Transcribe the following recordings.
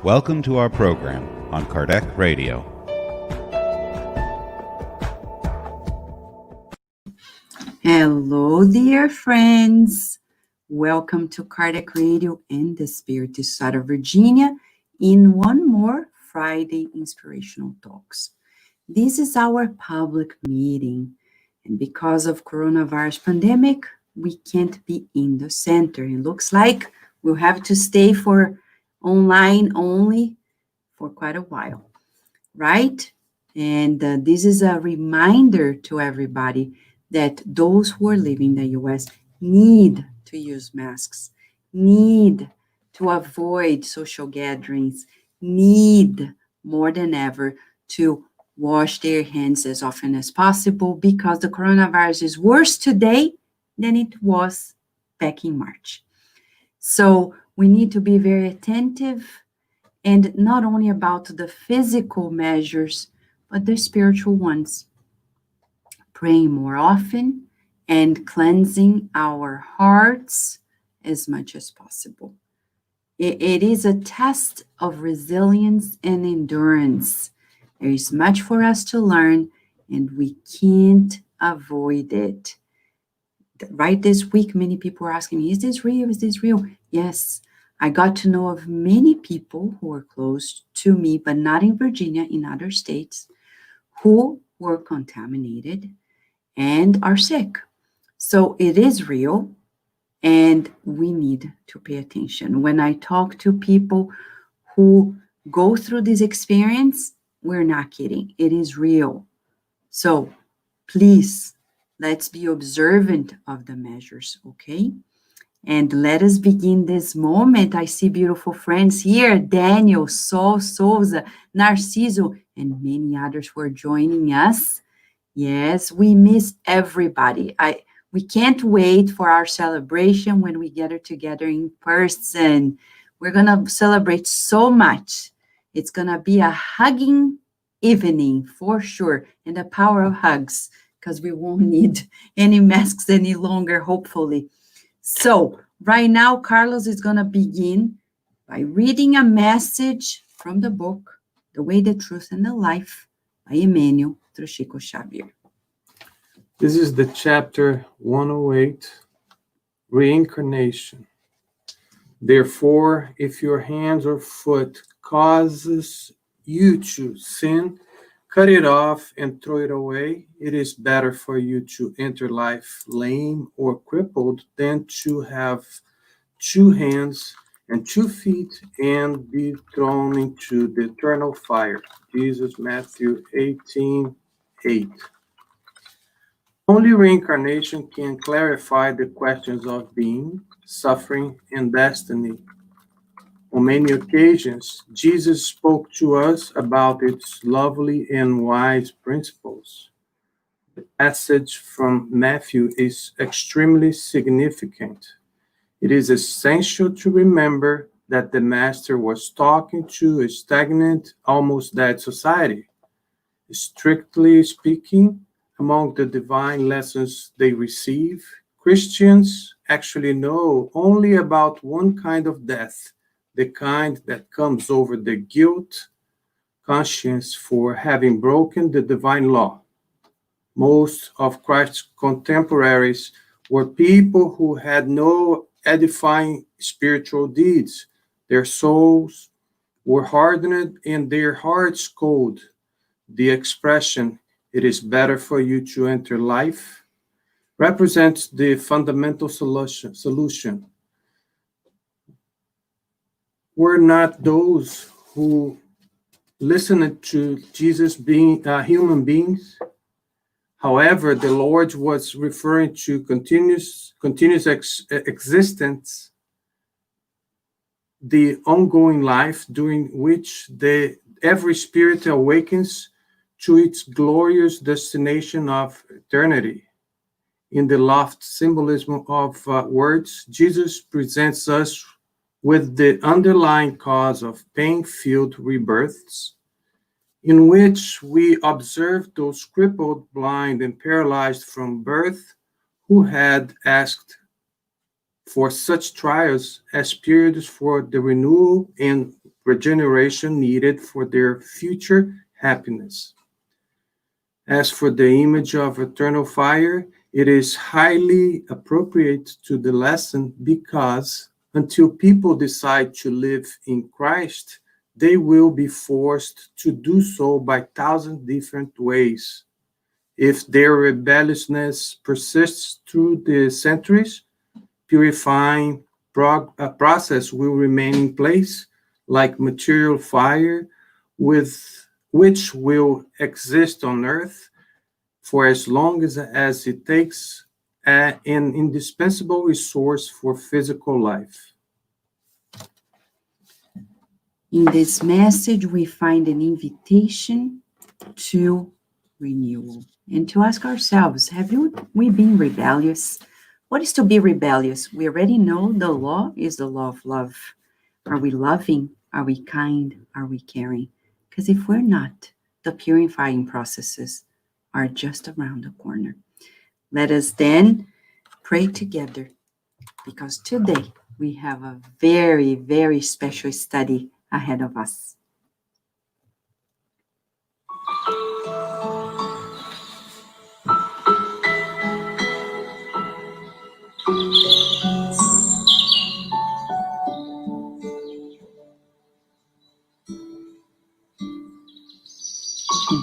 Welcome to our program on Kardec Radio. Hello, dear friends. Welcome to Kardec Radio and the Spirit side of Virginia in one more Friday Inspirational Talks. This is our public meeting, and because of coronavirus pandemic, we can't be in the center. It looks like we'll have to stay for online only for quite a while, right? And this is a reminder to everybody that those who are living in the U.S. need to use masks, need to avoid social gatherings, need more than ever to wash their hands as often as possible because the coronavirus is worse today than it was back in March. So we need to be very attentive, and not only about the physical measures, but the spiritual ones. Praying more often and cleansing our hearts as much as possible. It is a test of resilience and endurance. There is much for us to learn, and we can't avoid it. Right this week, many people are asking me, is this real? Is this real? Yes, I got to know of many people who are close to me, but not in Virginia, in other states, who were contaminated and are sick. So it is real, and we need to pay attention. When I talk to people who go through this experience, we're not kidding. It is real. So please, let's be observant of the measures, okay? And let us begin this moment. I see beautiful friends here, Daniel, Sol, Souza, Narciso, and many others who are joining us. Yes, we miss everybody. We can't wait for our celebration when we gather together in person. We're going to celebrate so much. It's going to be a hugging evening for sure, and the power of hugs, because we won't need any masks any longer, hopefully. So right now, Carlos is going to begin by reading a message from the book, The Way, the Truth, and the Life by Emmanuel through Chico Xavier. This is the chapter 108, Reincarnation. Therefore, if your hand or foot causes you to sin, cut it off and throw it away. It is better for you to enter life lame or crippled than to have 2 hands and 2 feet and be thrown into the eternal fire. Jesus, Matthew 18:8. Only reincarnation can clarify the questions of being, suffering, and destiny. On many occasions, Jesus spoke to us about its lovely and wise principles. The passage from Matthew is extremely significant. It is essential to remember that the Master was talking to a stagnant, almost dead society. Strictly speaking, among the divine lessons they receive, Christians actually know only about one kind of death, the kind that comes over the guilt conscience for having broken the divine law. Most of Christ's contemporaries were people who had no edifying spiritual deeds. Their souls were hardened and their hearts cold. The expression, "it is better for you to enter life," represents the fundamental solution. Were not those who listened to Jesus being human beings? However, the Lord was referring to continuous existence, the ongoing life during which every spirit awakens to its glorious destination of eternity. In the loft symbolism of words, Jesus presents us with the underlying cause of pain-filled rebirths, in which we observe those crippled, blind, and paralyzed from birth who had asked for such trials as periods for the renewal and regeneration needed for their future happiness. As for the image of eternal fire, it is highly appropriate to the lesson because until people decide to live in Christ, they will be forced to do so by 1,000 different ways. If their rebelliousness persists through the centuries, purifying process will remain in place, like material fire, which will exist on earth for as long as it takes, an indispensable resource for physical life. In this message, we find an invitation to renewal and to ask ourselves, have we been rebellious? What is to be rebellious? We already know the law is the law of love. Are we loving? Are we kind? Are we caring? Because if we're not, the purifying processes are just around the corner. Let us then pray together, because today we have a very, very special study ahead of us.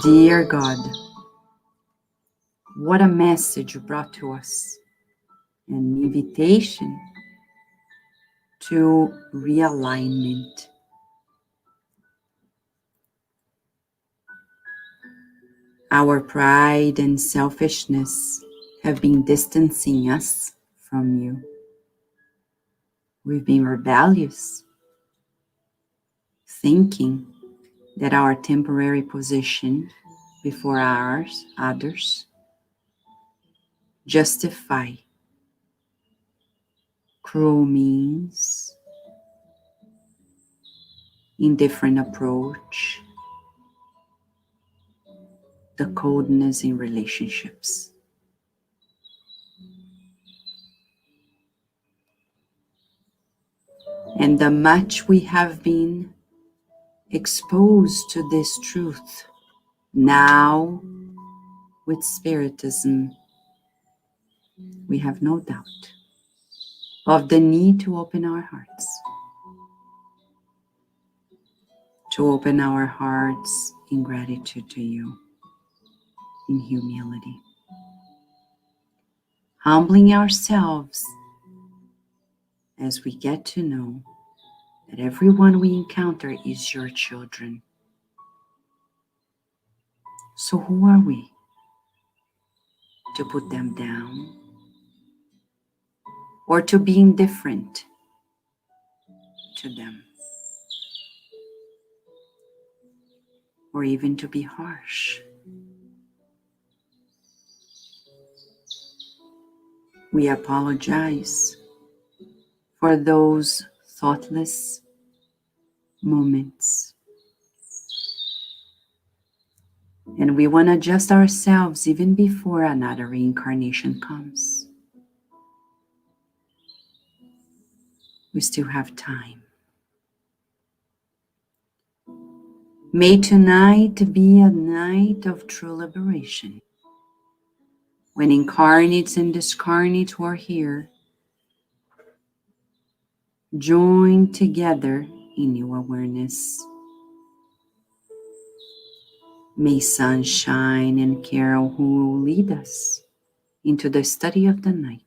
Dear God, what a message you brought to us, an invitation to realignment. Our pride and selfishness have been distancing us from you. We've been rebellious, thinking that our temporary position before others justify cruel means, indifferent approach, the coldness in relationships. And the much we have been exposed to this truth now with Spiritism, we have no doubt of the need to open our hearts. To open our hearts in gratitude to you, in humility. Humbling ourselves as we get to know that everyone we encounter is your children. So who are we to put them down or to be indifferent to them or even to be harsh? We apologize for those thoughtless moments. And we want to adjust ourselves even before another reincarnation comes. We still have time. May tonight be a night of true liberation, when incarnates and discarnates who are here join together in new awareness. May sunshine and Carol, who will lead us into the study of the night,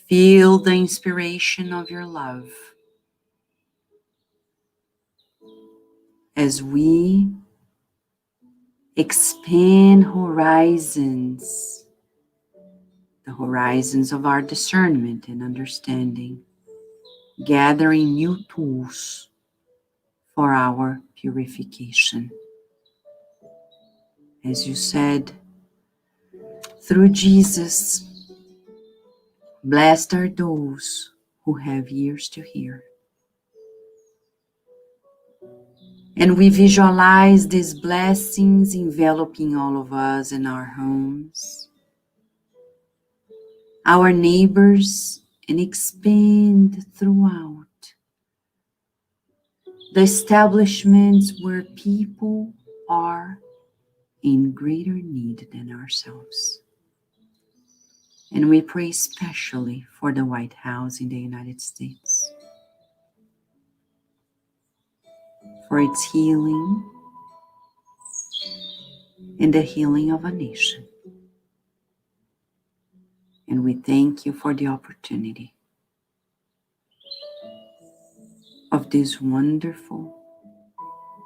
feel the inspiration of your love as we expand horizons, the horizons of our discernment and understanding, gathering new tools for our purification. As you said, through Jesus, blessed are those who have ears to hear. And we visualize these blessings enveloping all of us in our homes, our neighbors, and expand throughout the establishments where people are in greater need than ourselves. And we pray especially for the White House in the United States, for its healing and the healing of a nation. And we thank you for the opportunity of this wonderful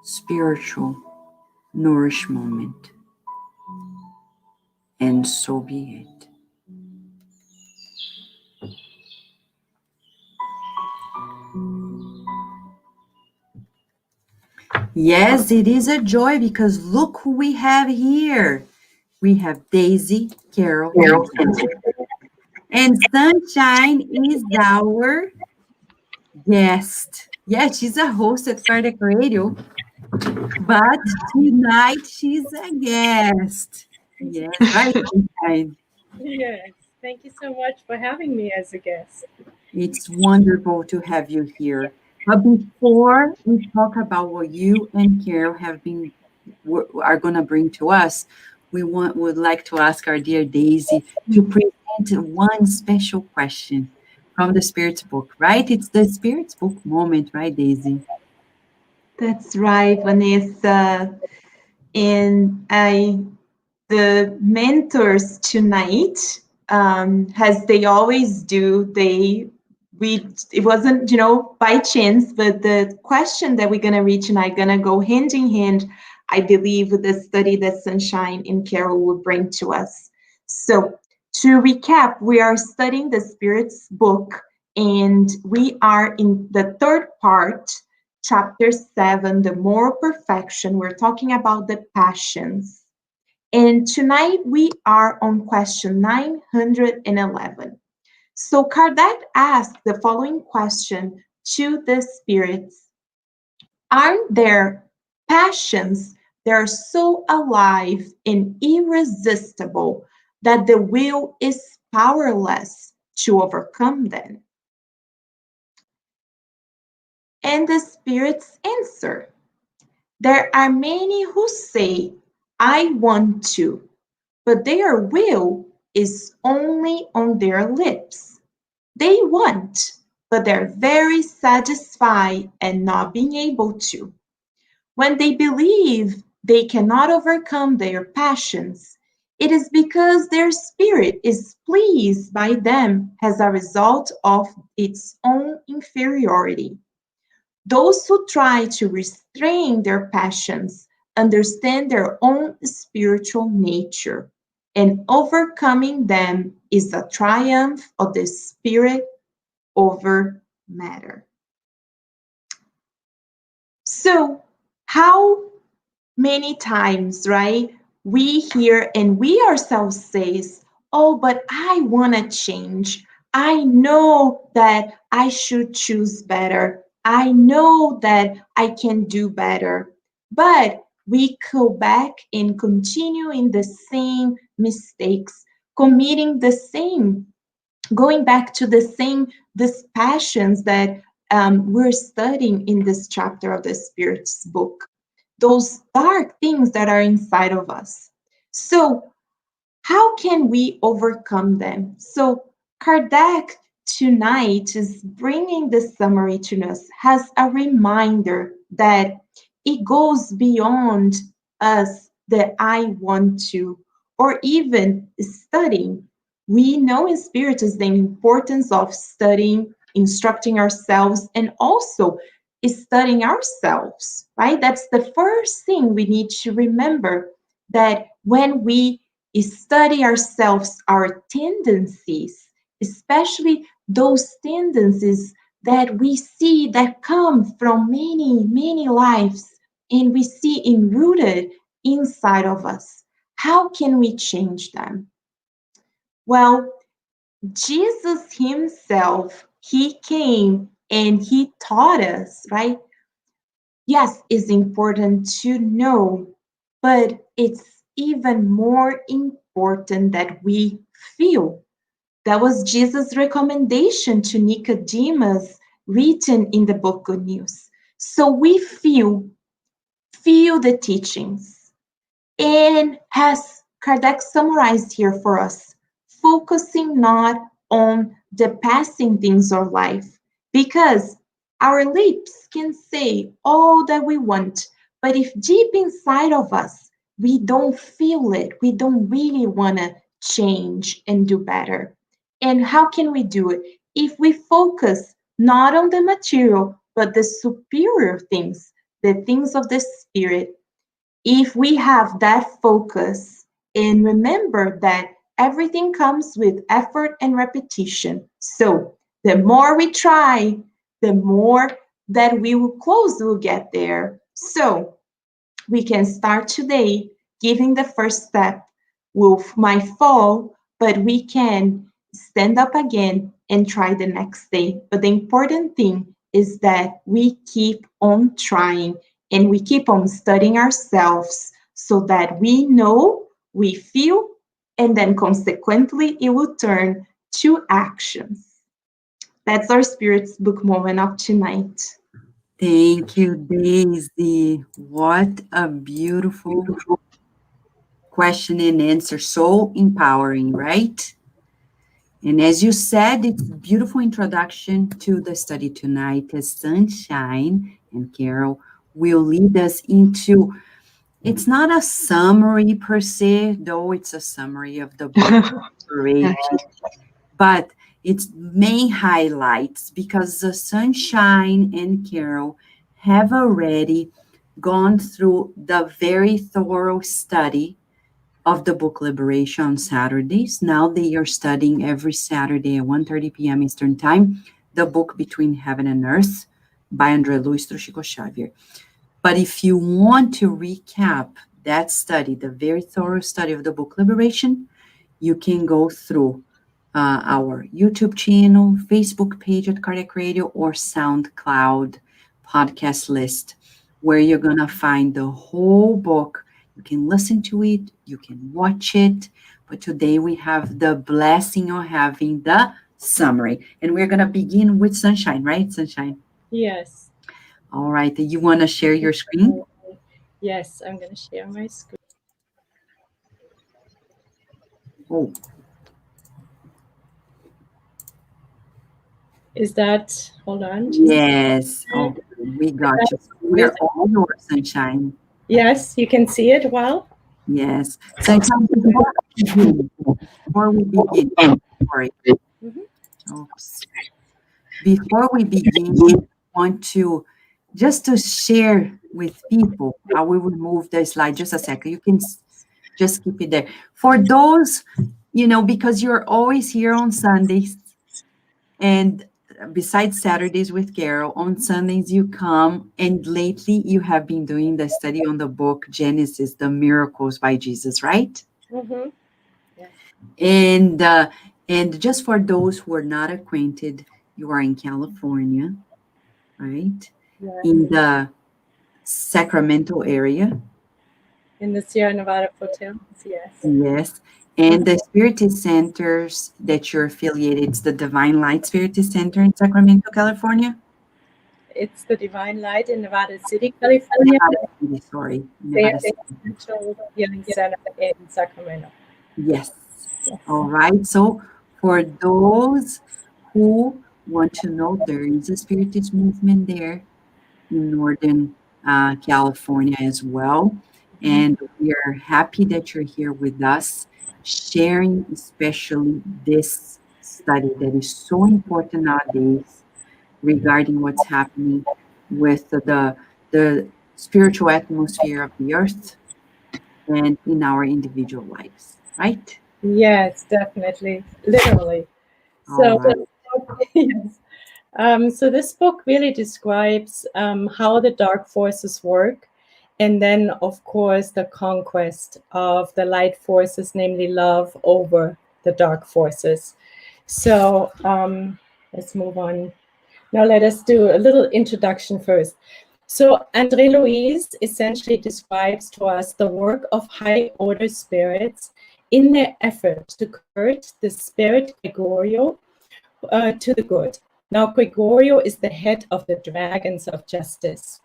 spiritual nourish moment. And so be it. Yes, it is a joy because look who we have here. We have Daisy, Carol, and Sunshine is our guest. Yeah, she's a host at Kardec Radio, but tonight she's a guest. Yes, right, Sunshine. Yes, thank you so much for having me as a guest. It's wonderful to have you here. But before we talk about what you and Carol are going to bring to us, would like to ask our dear Daisy to present one special question from the Spirit's Book, right? It's the Spirit's Book moment, right, Daisy? That's right, Vanessa. And the mentors tonight, as they always do, it wasn't, by chance, but the question that we're going to read tonight going to go hand in hand, I believe, with the study that Sunshine and Carol will bring to us. So to recap, we are studying the Spirit's Book, and we are in the third part, chapter 7, the moral perfection. We're talking about the passions. And tonight we are on question 911. So Kardec asked the following question to the spirits. Aren't there passions that are so alive and irresistible that the will is powerless to overcome them? And the spirits answer, there are many who say, I want to, but their will is only on their lips. They want, but they're very satisfied and not being able to. When they believe they cannot overcome their passions, it is because their spirit is pleased by them as a result of its own inferiority. Those who try to restrain their passions understand their own spiritual nature, and overcoming them is a triumph of the spirit over matter. So, how many times, right, we hear and we ourselves say, oh, but I want to change. I know that I should choose better. I know that I can do better. But we go back and continue in the same mistakes, committing the same, going back to these passions that we're studying in this chapter of the Spirit's Book, those dark things that are inside of us. So how can we overcome them? So Kardec tonight is bringing the summary to us as a reminder that it goes beyond us, that I want to, or even studying. We know in Spirit is the importance of studying, instructing ourselves, and also studying ourselves, right? That's the first thing we need to remember, that when we study ourselves, our tendencies, especially those tendencies that we see that come from many, many lives, and we see enrooted inside of us, how can we change them? Well, Jesus himself, he came and he taught us, right? Yes, it's important to know, but it's even more important that we feel. That was Jesus' recommendation to Nicodemus, written in the book Good News. So we feel the teachings. And as Kardec summarized here for us, focusing not on the passing things of life, because our lips can say all that we want, but if deep inside of us, we don't feel it, we don't really want to change and do better. And how can we do it? If we focus not on the material, but the superior things, the things of the spirit. If we have that focus and remember that everything comes with effort and repetition. So the more we try, the more that we will get there. So we can start today giving the first step. We might fall, but we can stand up again and try the next day. But the important thing is that we keep on trying and we keep on studying ourselves so that we know, we feel, and then consequently it will turn to actions. That's our Spirit's Book moment of tonight. Thank you, Daisy. What a beautiful question and answer. So empowering, right? And as you said, it's a beautiful introduction to the study tonight, as Sunshine and Carol will lead us into, it's not a summary per se, though it's a summary of the book, but it's main highlights, because the Sunshine and Carol have already gone through the very thorough study of the book Liberation on Saturdays. Now they are studying every Saturday at 1:30 p.m. Eastern Time, the book Between Heaven and Earth by Andre Luiz through Chico Xavier. But if you want to recap that study, the very thorough study of the book Liberation, you can go through our YouTube channel, Facebook page at Kardec Radio, or SoundCloud podcast list, where you're going to find the whole book. You can listen to it, you can watch it, but today we have the blessing of having the summary. And we're going to begin with Sunshine, right, Sunshine? Yes. All right. You want to share your screen? Yes, I'm going to share my screen. Oh. Is that, hold on. Yes. Oh, we got you. We're all yours, Sunshine. Yes, you can see it well? Yes. Sunshine, before we begin, sorry. Oops. Before we begin, I want to just to share with people how we will move the slide. Just a second. You can just keep it there. For those, because you're always here on Sundays, and besides Saturdays with Carol, on Sundays you come, and lately you have been doing the study on the book Genesis, The Miracles by Jesus, right? Mm-hmm. Yeah. And just for those who are not acquainted, you are in California, right? Yeah. In the Sacramento area. In the Sierra Nevada foothills, yes. Yes. And the Spiritist centers that you're affiliated, it's the Divine Light Spiritist Center in Sacramento, California? It's the Divine Light in Nevada City, California. Nevada City. Central Healing Center in Sacramento. Yes. All right. So for those who want to know, there is a Spiritist movement there in Northern California as well. And we are happy that you're here with us, sharing especially this study that is so important nowadays regarding what's happening with the spiritual atmosphere of the earth and in our individual lives, right? Yes, definitely, literally. So, yes. So this book really describes how the dark forces work, and then, of course, the conquest of the light forces, namely love, over the dark forces. So let's move on. Now let us do a little introduction first. So Andre Luiz essentially describes to us the work of high order spirits in their effort to convert the spirit Gregorio to the good. Now, Gregorio is the head of the Dragons of Justice.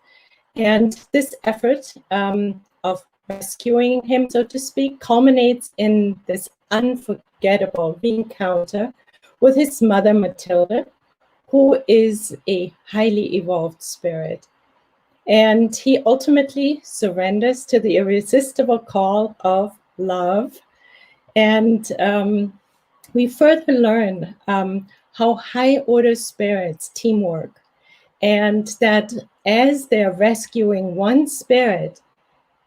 And this effort of rescuing him, so to speak, culminates in this unforgettable encounter with his mother, Matilda, who is a highly evolved spirit. And he ultimately surrenders to the irresistible call of love. And we further learn how high order spirits teamwork, and that as they're rescuing one spirit,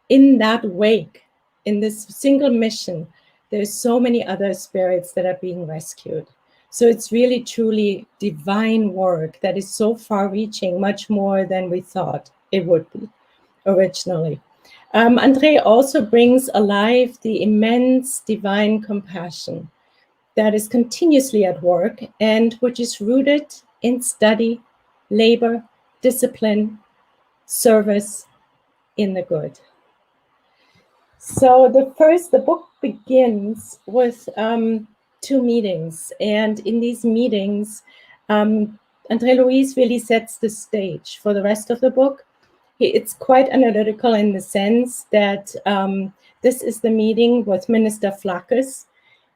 in that wake, in this single mission, there's so many other spirits that are being rescued. So it's really truly divine work that is so far-reaching, much more than we thought it would be originally. Andre also brings alive the immense divine compassion that is continuously at work and which is rooted in study, labor, discipline, service in the good. So the book begins with 2 meetings, and in these meetings, Andre Luiz really sets the stage for the rest of the book. It's quite analytical in the sense that this is the meeting with Minister Flaccus,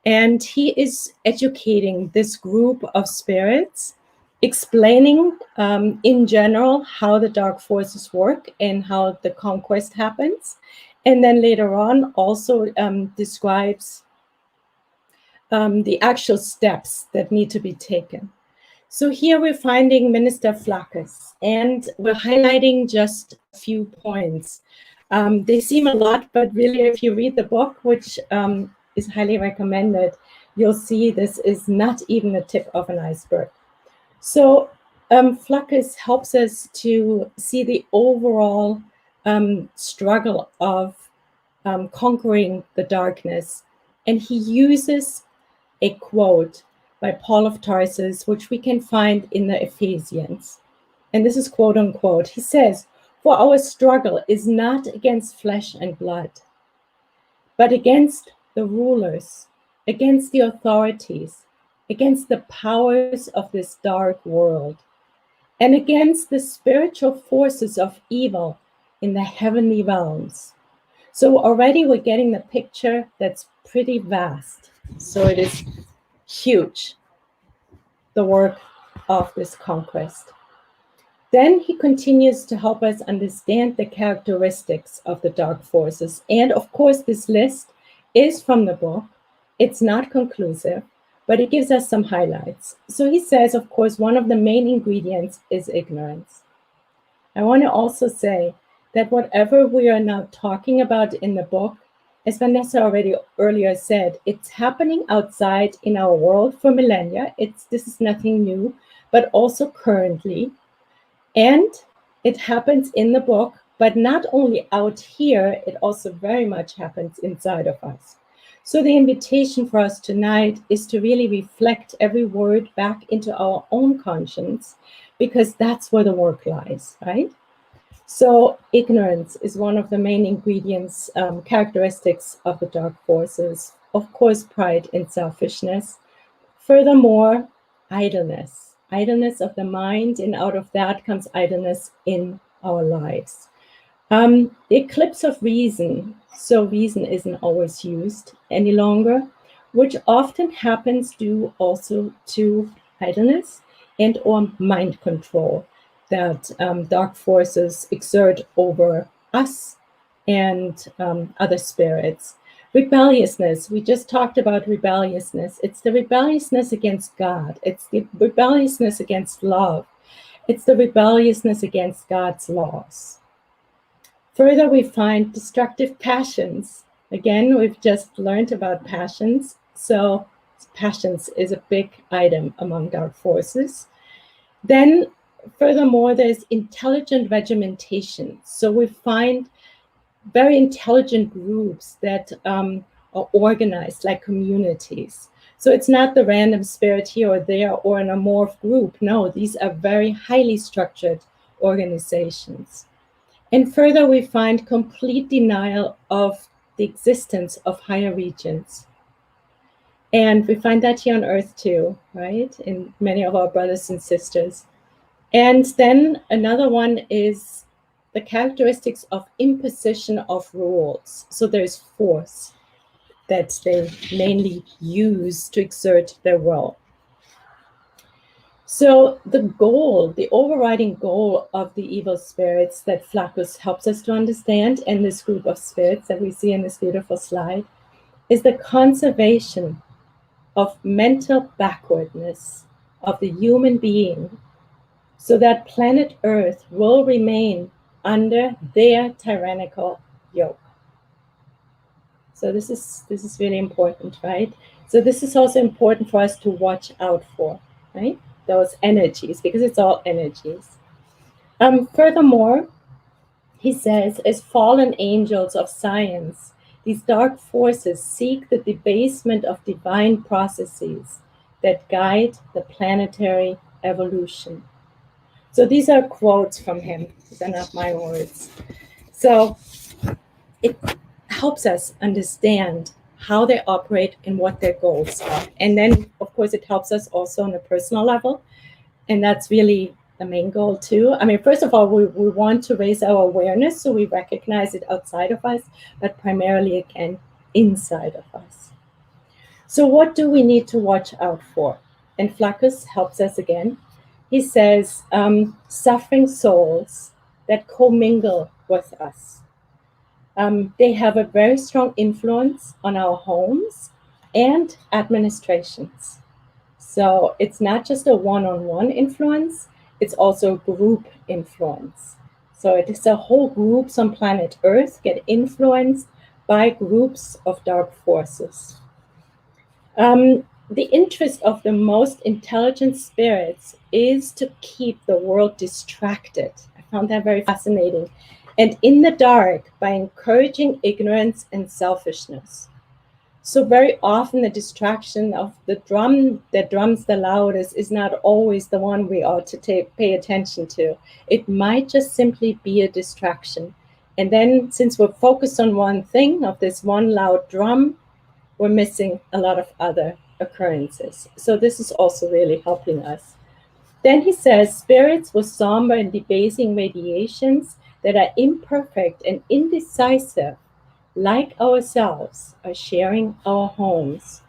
and he is educating this group of spirits, explaining in general how the dark forces work and how the conquest happens. And then later on also describes the actual steps that need to be taken. So here we're finding Minister Flaccus, and we're highlighting just a few points. They seem a lot, but really if you read the book, which is highly recommended, you'll see this is not even the tip of an iceberg. So Flaccus helps us to see the overall struggle of conquering the darkness. And he uses a quote by Paul of Tarsus, which we can find in the Ephesians. And this is quote unquote. He says, "For our struggle is not against flesh and blood, but against the rulers, against the authorities, against the powers of this dark world, and against the spiritual forces of evil in the heavenly realms." So already we're getting the picture that's pretty vast. So it is huge, the work of this conquest. Then he continues to help us understand the characteristics of the dark forces. And of course, this list is from the book. It's not conclusive, but it gives us some highlights. So he says, of course, one of the main ingredients is ignorance. I want to also say that whatever we are now talking about in the book, as Vanessa already earlier said, it's happening outside in our world for millennia. This is nothing new, but also currently. And it happens in the book, but not only out here, it also very much happens inside of us. So the invitation for us tonight is to really reflect every word back into our own conscience, because that's where the work lies, right? So ignorance is one of the main ingredients, characteristics of the dark forces. Of course, pride and selfishness. Furthermore, idleness of the mind, and out of that comes idleness in our lives. The eclipse of reason, so reason isn't always used any longer, which often happens due also to idleness and or mind control that dark forces exert over us and other spirits. Rebelliousness, we just talked about rebelliousness. It's the rebelliousness against God. It's the rebelliousness against love. It's the rebelliousness against God's laws. Further, we find destructive passions. Again, we've just learned about passions. So passions is a big item among dark forces. Then, furthermore, there's intelligent regimentation. So we find very intelligent groups that are organized like communities. So it's not the random spirit here or there or an amorph group. No, these are very highly structured organizations. And further, we find complete denial of the existence of higher regions. And we find that here on Earth too, right? In many of our brothers and sisters. And then another one is the characteristics of imposition of rules. So there's force that they mainly use to exert their will. So the goal, the overriding goal of the evil spirits that Flaccus helps us to understand, and this group of spirits that we see in this beautiful slide, is the conservation of mental backwardness of the human being, so that planet Earth will remain under their tyrannical yoke. So this is really important, right? So this is also important for us to watch out for, right? Those energies, because it's all energies. Furthermore, he says, as fallen angels of science, these dark forces seek the debasement of divine processes that guide the planetary evolution. So these are quotes from him. These are not my words. So it helps us understand how they operate and what their goals are. And then, of course, it helps us also on a personal level. And that's really the main goal too. I mean, first of all, we want to raise our awareness so we recognize it outside of us, but primarily, again, inside of us. So what do we need to watch out for? And Flaccus helps us again. He says, suffering souls that commingle with us. They have a very strong influence on our homes and administrations. So it's not just a one-on-one influence, it's also a group influence. So it is a whole groups on planet Earth get influenced by groups of dark forces. The interest of the most intelligent spirits is to keep the world distracted. I found that very fascinating. And in the dark, by encouraging ignorance and selfishness. So very often the distraction of the drum that drums the loudest is not always the one we ought to pay attention to. It might just simply be a distraction. And then since we're focused on one thing, of this one loud drum, we're missing a lot of other occurrences. So this is also really helping us. Then he says, spirits with somber and debasing radiations that are imperfect and indecisive, like ourselves, are sharing our homes.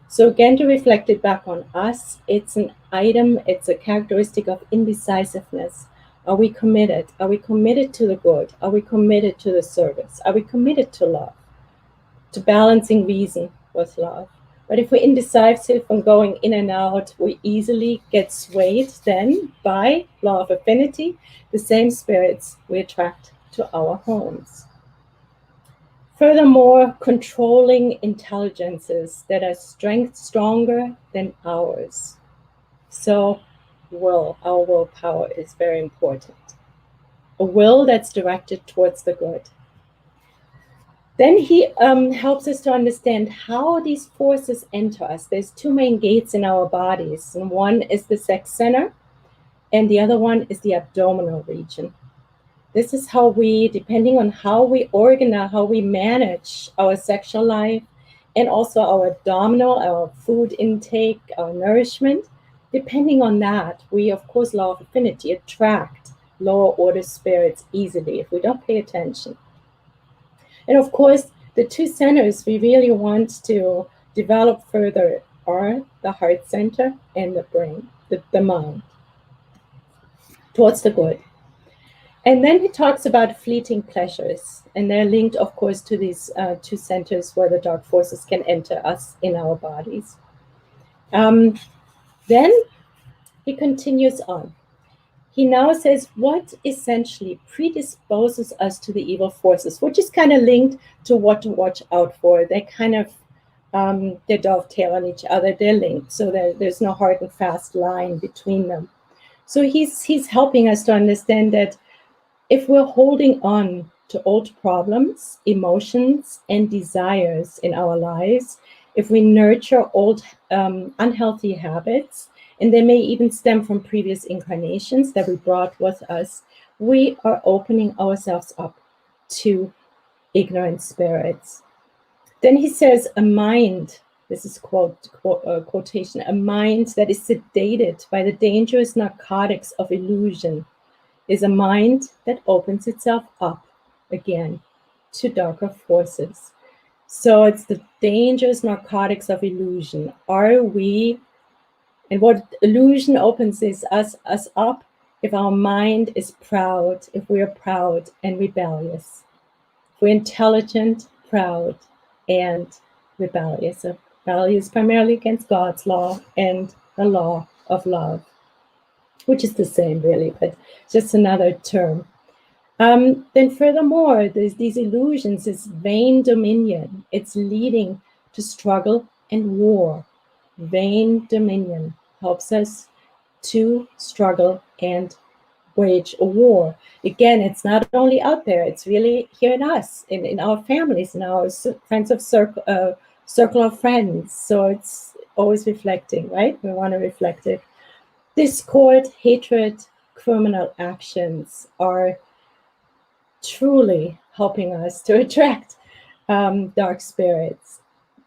So again, to reflect it back on us, it's an item, it's a characteristic of indecisiveness. Are we committed? Are we committed to the good? Are we committed to the service? Are we committed to love? To balancing reason with love? But if we're indecisive and going in and out, we easily get swayed then by law of affinity, the same spirits we attract to our homes. Furthermore, controlling intelligences that are stronger than ours. So our willpower is very important. A will that's directed towards the good. Then he helps us to understand how these forces enter us. There's two main gates in our bodies, and one is the sex center, and the other one is the abdominal region. This is how we, depending on how we organize, how we manage our sexual life, and also our abdominal, our food intake, our nourishment, depending on that, we, of course, law of affinity, attract lower order spirits easily if we don't pay attention. And of course, the two centers we really want to develop further are the heart center and the brain, the mind, towards the good. And then he talks about fleeting pleasures, and they're linked, of course, to these two centers where the dark forces can enter us in our bodies. Then he continues on. He now says what essentially predisposes us to the evil forces, which is kind of linked to what to watch out for. They kind of, they dovetail on each other, they're linked, so there's no hard and fast line between them. So he's helping us to understand that if we're holding on to old problems, emotions, and desires in our lives, if we nurture old unhealthy habits, and they may even stem from previous incarnations that we brought with us, we are opening ourselves up to ignorant spirits. Then he says a mind this is quotation, a mind that is sedated by the dangerous narcotics of illusion is a mind that opens itself up again to darker forces. So it's the dangerous narcotics of illusion. Are we, and what illusion opens is us up if our mind is proud, if we are proud and rebellious. If we're intelligent, proud, and rebellious. Rebellious primarily against God's law and the law of love, which is the same really, but just another term. Then furthermore, there's these illusions, this vain dominion. It's leading to struggle and war. Vain dominion helps us to struggle and wage a war. Again, it's not only out there, it's really here in us, in our families, in our friends of circle of friends. So it's always reflecting, right? We want to reflect it. Discord, hatred, criminal actions are truly helping us to attract dark spirits.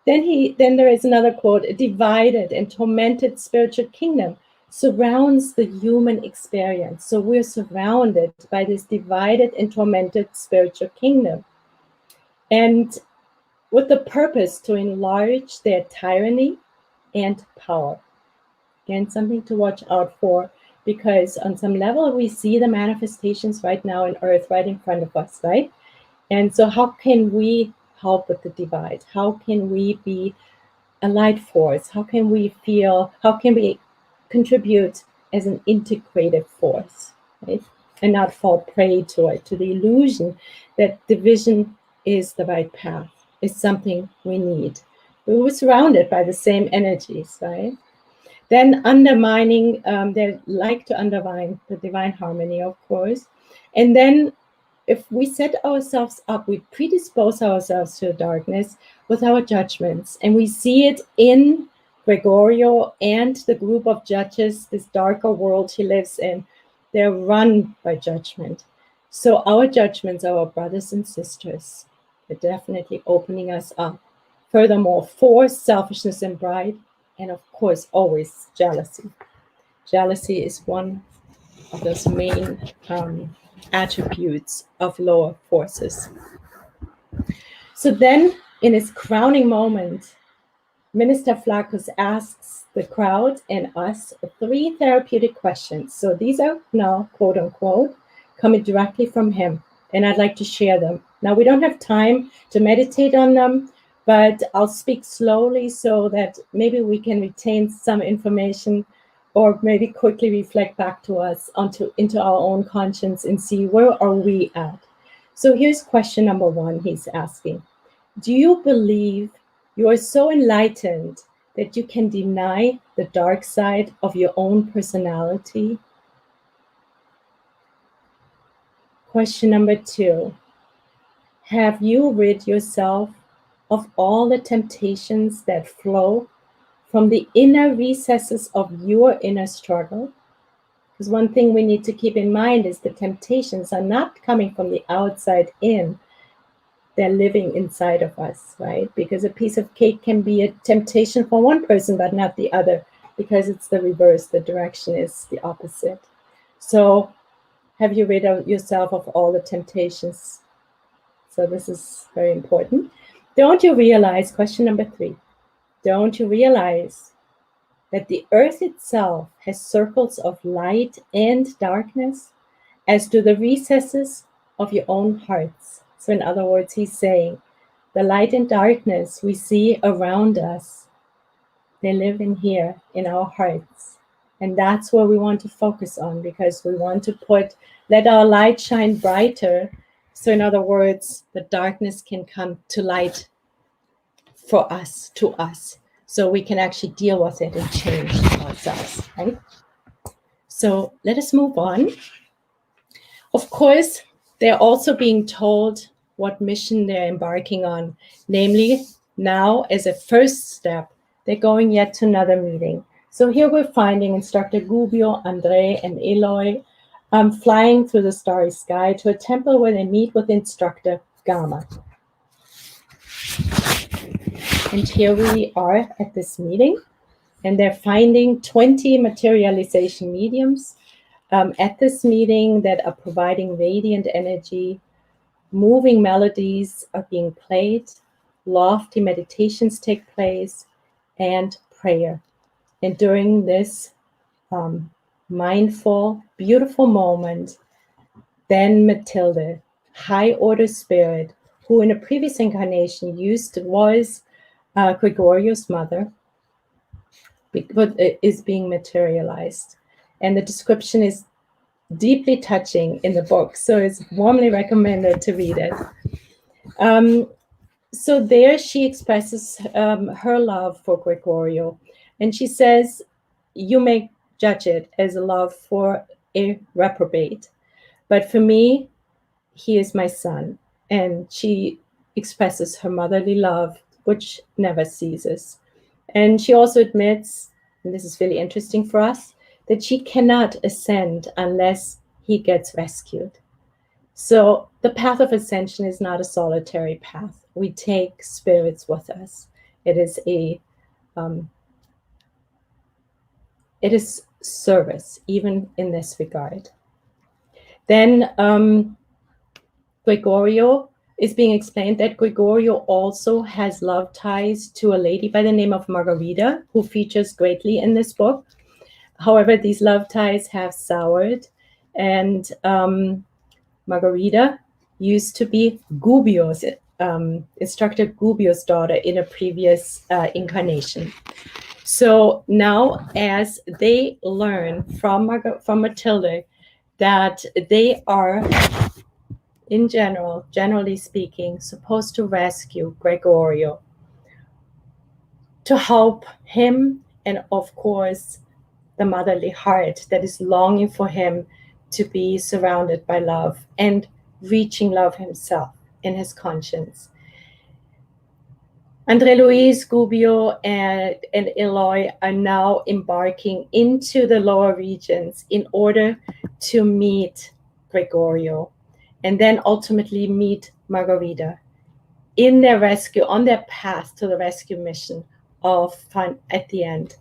Then there is another quote: a divided and tormented spiritual kingdom surrounds the human experience. So we're surrounded by this divided and tormented spiritual kingdom, and with the purpose to enlarge their tyranny and power. Again, something to watch out for, because on some level we see the manifestations right now in Earth, right in front of us, right? And so how can we help with the divide? How can we be a light force? How can we contribute as an integrated force, right? And not fall prey to it, to the illusion that division is the right path, is something we need. We were surrounded by the same energies, right? Then undermining, they like to undermine the divine harmony, of course. And then if we set ourselves up, we predispose ourselves to darkness with our judgments. And we see it in Gregorio and the group of judges, this darker world he lives in. They're run by judgment. So our judgments, our brothers and sisters, are definitely opening us up. Furthermore, force, selfishness, and pride. And of course, always jealousy. Jealousy is one of those main attributes of lower forces. So then, in his crowning moment, Minister Flaccus asks the crowd and us 3 therapeutic questions. So these are now, quote unquote, coming directly from him. And I'd like to share them. Now, we don't have time to meditate on them, but I'll speak slowly so that maybe we can retain some information, or maybe quickly reflect back to us into our own conscience and see where are we at. So here's question number 1 he's asking. Do you believe you are so enlightened that you can deny the dark side of your own personality? Question number 2. Have you rid yourself of all the temptations that flow from the inner recesses of your inner struggle? Because one thing we need to keep in mind is the temptations are not coming from the outside in. They're living inside of us, right? Because a piece of cake can be a temptation for one person, but not the other, because it's the reverse. The direction is the opposite. So have you rid yourself of all the temptations? So this is very important. Don't you realize, question number 3, don't you realize that the earth itself has circles of light and darkness, as do the recesses of your own hearts? So in other words, he's saying, the light and darkness we see around us, they live in here, in our hearts. And that's where we want to focus on, because we want to let our light shine brighter. So in other words, the darkness can come to light for us, to us, so we can actually deal with it and change ourselves, right? So let us move on. Of course, they're also being told what mission they're embarking on. Namely, now as a first step, they're going yet to another meeting. So here we're finding Instructor Gubbio, Andre, and Eloy flying through the starry sky to a temple where they meet with Instructor Gama. And here we are at this meeting, and they're finding 20 materialization mediums at this meeting that are providing radiant energy. Moving melodies are being played, lofty meditations take place, and prayer. And during this mindful, beautiful moment, then Matilda, high order spirit, who in a previous incarnation was Gregorio's mother, is being materialized. And the description is deeply touching in the book, so it's warmly recommended to read it. So there she expresses her love for Gregorio, and she says, you may judge it as a love for a reprobate, but for me, he is my son. And she expresses her motherly love, which never ceases. And she also admits, and this is really interesting for us, that she cannot ascend unless he gets rescued. So the path of ascension is not a solitary path. We take spirits with us. It is service, even in this regard. Then Gregorio is being explained that Gregorio also has love ties to a lady by the name of Margarita, who features greatly in this book. However, these love ties have soured, and Margarita used to be Gubbio's, instructor Gubbio's daughter in a previous incarnation. So now, as they learn from Matilda that they are, in generally speaking, supposed to rescue Gregorio, to help him, and of course, the motherly heart that is longing for him to be surrounded by love and reaching love himself in his conscience. Andre Luiz, Gubbio, and Eloy are now embarking into the lower regions in order to meet Gregorio, and then ultimately meet Margarita in their rescue, on their path to the rescue mission of, at the end,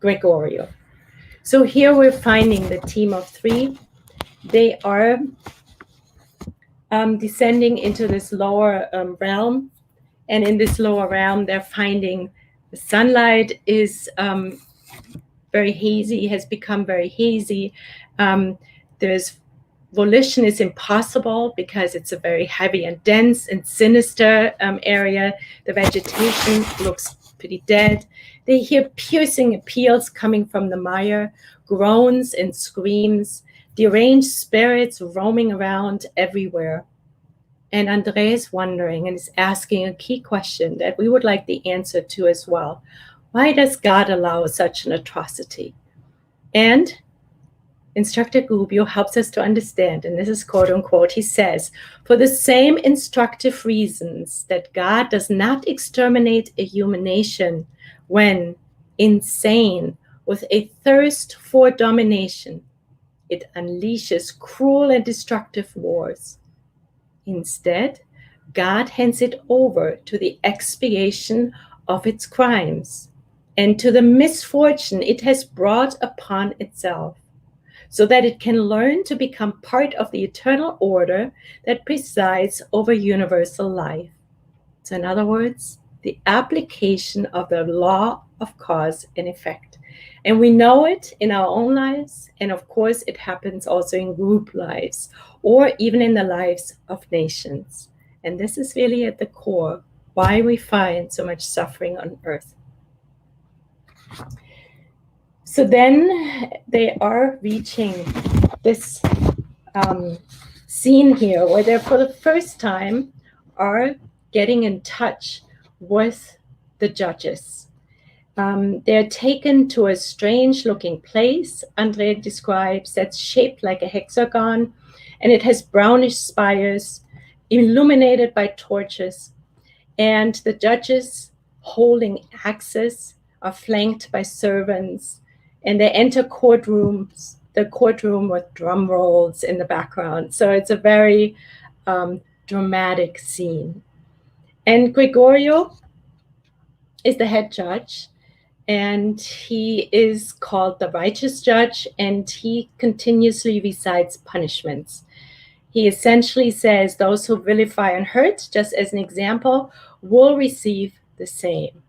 Gregorio. So here we're finding the team of three. They are descending into this lower realm. And in this lower realm, they're finding the sunlight is very hazy, has become very hazy. There's volition is impossible because it's a very heavy and dense and sinister area. The vegetation looks pretty dead. They hear piercing appeals coming from the mire, groans and screams, deranged spirits roaming around everywhere. And Andre is wondering and is asking a key question that we would like the answer to as well. Why does God allow such an atrocity? And Instructor Gubbio helps us to understand, and this is quote unquote, he says, for the same instructive reasons that God does not exterminate a human nation when, insane with a thirst for domination, it unleashes cruel and destructive wars. Instead, God hands it over to the expiation of its crimes and to the misfortune it has brought upon itself, so that it can learn to become part of the eternal order that presides over universal life. So in other words, the application of the law of cause and effect. And we know it in our own lives, and of course it happens also in group lives, or even in the lives of nations. And this is really at the core why we find so much suffering on earth. So then they are reaching this scene here where they for the first time are getting in touch with the judges. They're taken to a strange looking place, Andre describes, that's shaped like a hexagon, and it has brownish spires illuminated by torches. And the judges holding axes are flanked by servants, and they enter courtrooms, the courtroom with drum rolls in the background. So it's a very dramatic scene. And Gregorio is the head judge, and he is called the righteous judge, and he continuously recites punishments. He essentially says those who vilify and hurt, just as an example, will receive the same.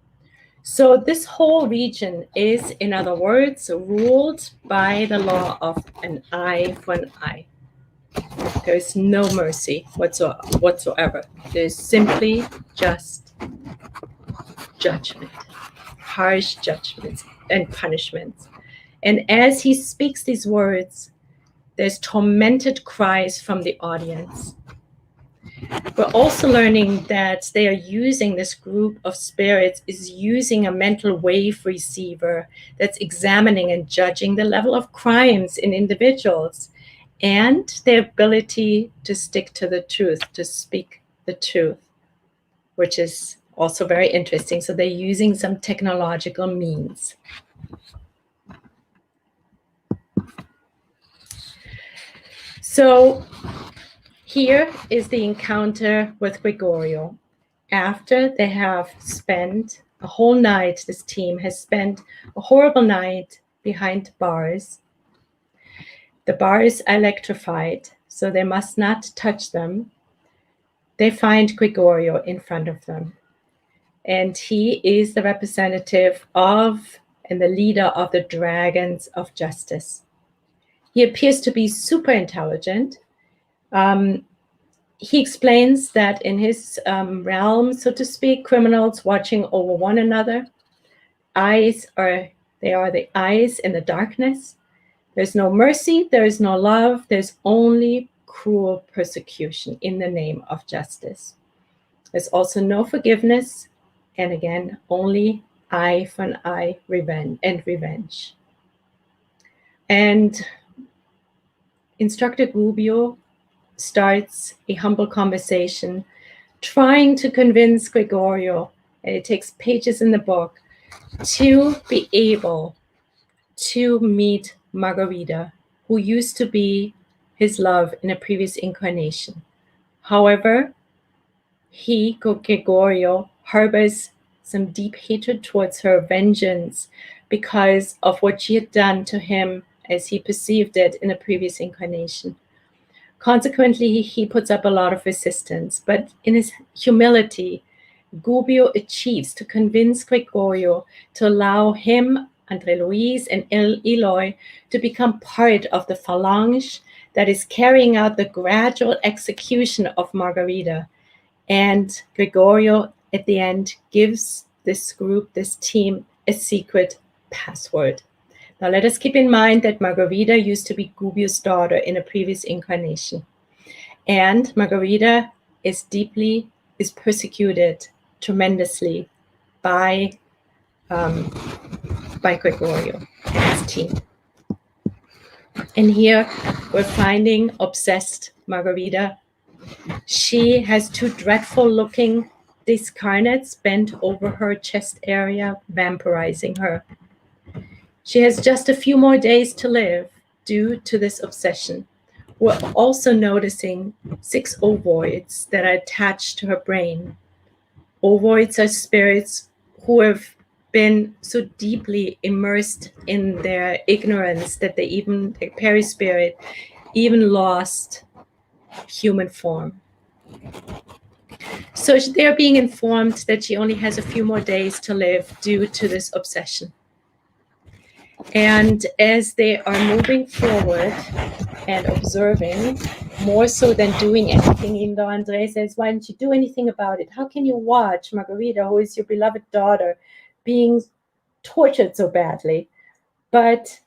So this whole region is, in other words, ruled by the law of an eye for an eye. There is no mercy whatsoever. There's simply just judgment, harsh judgments and punishments. And as he speaks these words, there's tormented cries from the audience. We're also learning that they are using, this group of spirits is using a mental wave receiver that's examining and judging the level of crimes in individuals and their ability to stick to the truth, to speak the truth, which is also very interesting. So they're using some technological means. So here is the encounter with Gregorio. After they have spent a whole night, this team has spent a horrible night behind bars. The bar is electrified, so they must not touch them. They find Gregorio in front of them. And he is the representative of and the leader of the Dragons of Justice. He appears to be super intelligent. He explains that in his realm, so to speak, criminals watching over one another. They are the eyes in the darkness. There's no mercy, there is no love, there's only cruel persecution in the name of justice. There's also no forgiveness, and again, only eye for an eye, revenge. And Instructor Gubbio starts a humble conversation, trying to convince Gregorio, and it takes pages in the book, to be able to meet Margarita, who used to be his love in a previous incarnation. However, Gregorio, harbors some deep hatred towards her, vengeance, because of what she had done to him as he perceived it in a previous incarnation. Consequently, he puts up a lot of resistance, but in his humility, Gubbio achieves to convince Gregorio to allow him, Andre Luiz, and Eloy to become part of the phalange that is carrying out the gradual execution of Margarita. And Gregorio, at the end, gives this group, this team, a secret password. Now, let us keep in mind that Margarita used to be Gubbio's daughter in a previous incarnation. And Margarita is persecuted tremendously by Gregorio and his team. And here we're finding obsessed Margarita. She has two dreadful looking discarnates bent over her chest area, vampirizing her. She has just a few more days to live due to this obsession. We're also noticing 6 ovoids that are attached to her brain. Ovoids are spirits who have been so deeply immersed in their ignorance that their perispirit even lost human form. So they're being informed that she only has a few more days to live due to this obsession. And as they are moving forward and observing, more so than doing anything, even though Andre says, why don't you do anything about it? How can you watch Margarita, who is your beloved daughter, being tortured so badly? But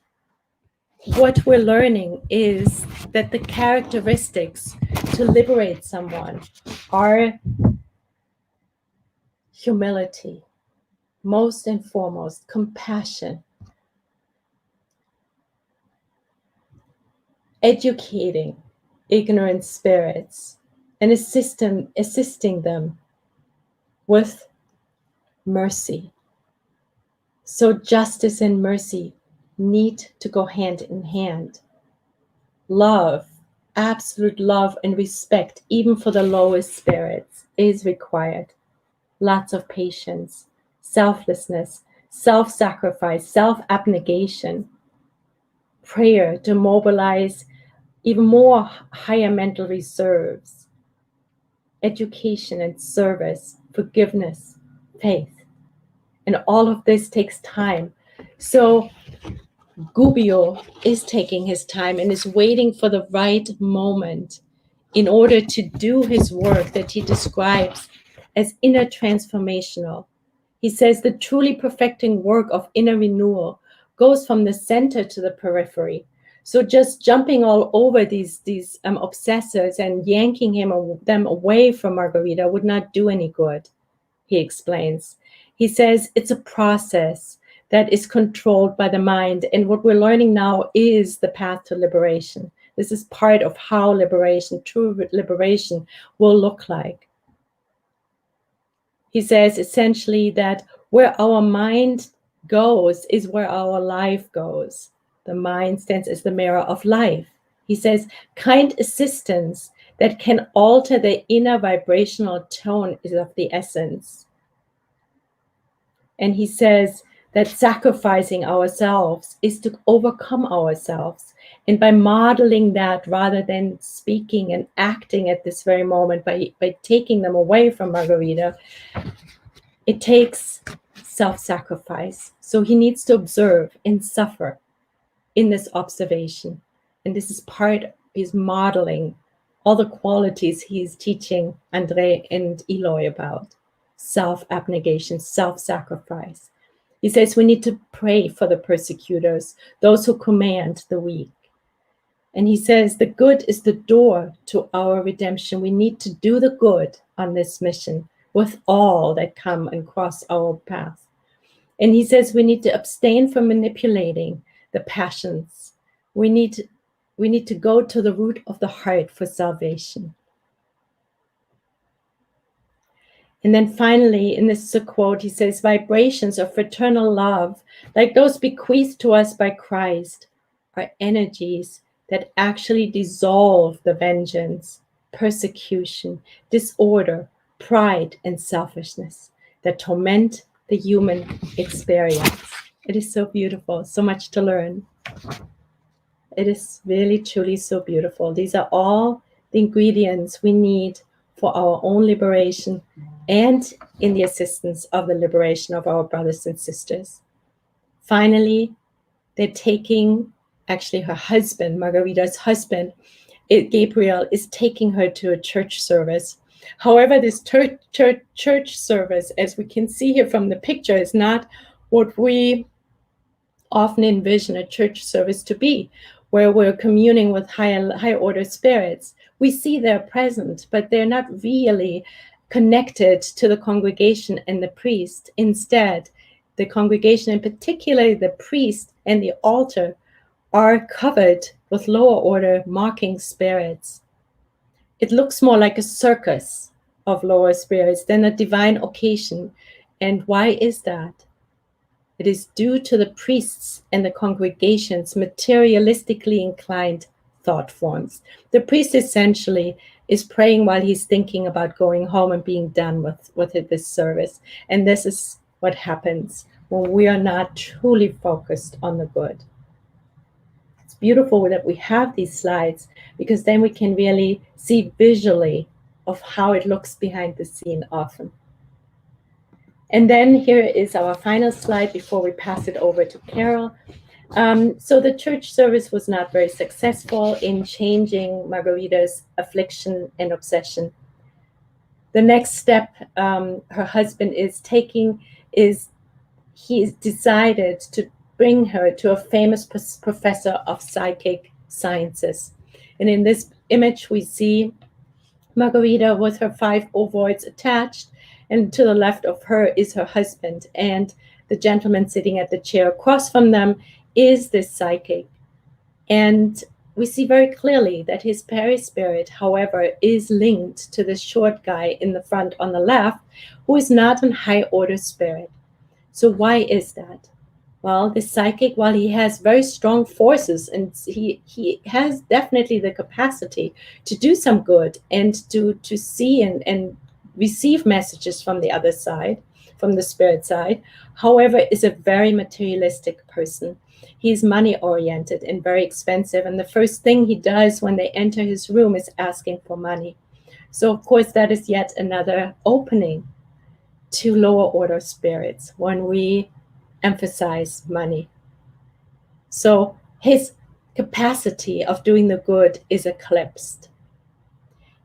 what we're learning is that the characteristics to liberate someone are humility, most and foremost, compassion, educating ignorant spirits, and assisting them with mercy. So justice and mercy need to go hand in hand. Love, absolute love and respect, even for the lowest spirits, is required. Lots of patience selflessness, self-sacrifice, self-abnegation, prayer to mobilize even more higher mental reserves, education and service, forgiveness, faith. And all of this takes time. So Gubbio is taking his time and is waiting for the right moment in order to do his work that he describes as inner transformational. He says the truly perfecting work of inner renewal goes from the center to the periphery. So just jumping all over these obsessors and yanking them away from Margarita would not do any good, he explains. He says it's a process that is controlled by the mind. And what we're learning now is the path to liberation. This is part of how liberation, true liberation, will look like. He says essentially that where our mind goes is where our life goes. The mind stands as the mirror of life. He says kind assistance that can alter the inner vibrational tone is of the essence. And he says that sacrificing ourselves is to overcome ourselves. And by modeling that rather than speaking and acting at this very moment, by taking them away from Margarita, it takes self-sacrifice. So he needs to observe and suffer in this observation. And this is part, he's modeling all the qualities he's teaching Andre and Eloy about. Self-abnegation, self-sacrifice. He says we need to pray for the persecutors, those who command the weak. And he says the good is the door to our redemption. We need to do the good on this mission with all that come and cross our path. And he says we need to abstain from manipulating the passions. We need to go to the root of the heart for salvation. And then finally, in this quote, he says, vibrations of fraternal love, like those bequeathed to us by Christ, are energies that actually dissolve the vengeance, persecution, disorder, pride, and selfishness that torment the human experience. It is so beautiful, so much to learn. It is really, truly so beautiful. These are all the ingredients we need for our own liberation and in the assistance of the liberation of our brothers and sisters. Finally, they're taking, actually her husband, Margarita's husband, Gabriel, is taking her to a church service. However, this church service, as we can see here from the picture, is not what we often envision a church service to be, where we're communing with higher order spirits. We see they're present, but they're not really connected to the congregation and the priest. Instead, the congregation, and particularly the priest and the altar, are covered with lower order marking spirits. It looks more like a circus of lower spirits than a divine occasion. And why is that? It is due to the priests and the congregation's materialistically inclined thought forms. The priest essentially is praying while he's thinking about going home and being done with this service. And this is what happens when we are not truly focused on the good. It's beautiful that we have these slides, because then we can really see visually of how it looks behind the scene often. And then here is our final slide before we pass it over to Carol. So the church service was not very successful in changing Margarita's affliction and obsession. The next step her husband is taking is he's decided to bring her to a famous professor of psychic sciences. And in this image, we see Margarita with her 5 ovoids attached, and to the left of her is her husband, and the gentleman sitting at the chair across from them is this psychic. And we see very clearly that his perispirit, however, is linked to this short guy in the front on the left, who is not an high order spirit. So why is that? Well, the psychic, while he has very strong forces, and he has definitely the capacity to do some good and to see and receive messages from the other side, from the spirit side, however, is a very materialistic person. He's money oriented and very expensive. And the first thing he does when they enter his room is asking for money. So, of course, that is yet another opening to lower order spirits when we emphasize money. So his capacity of doing the good is eclipsed.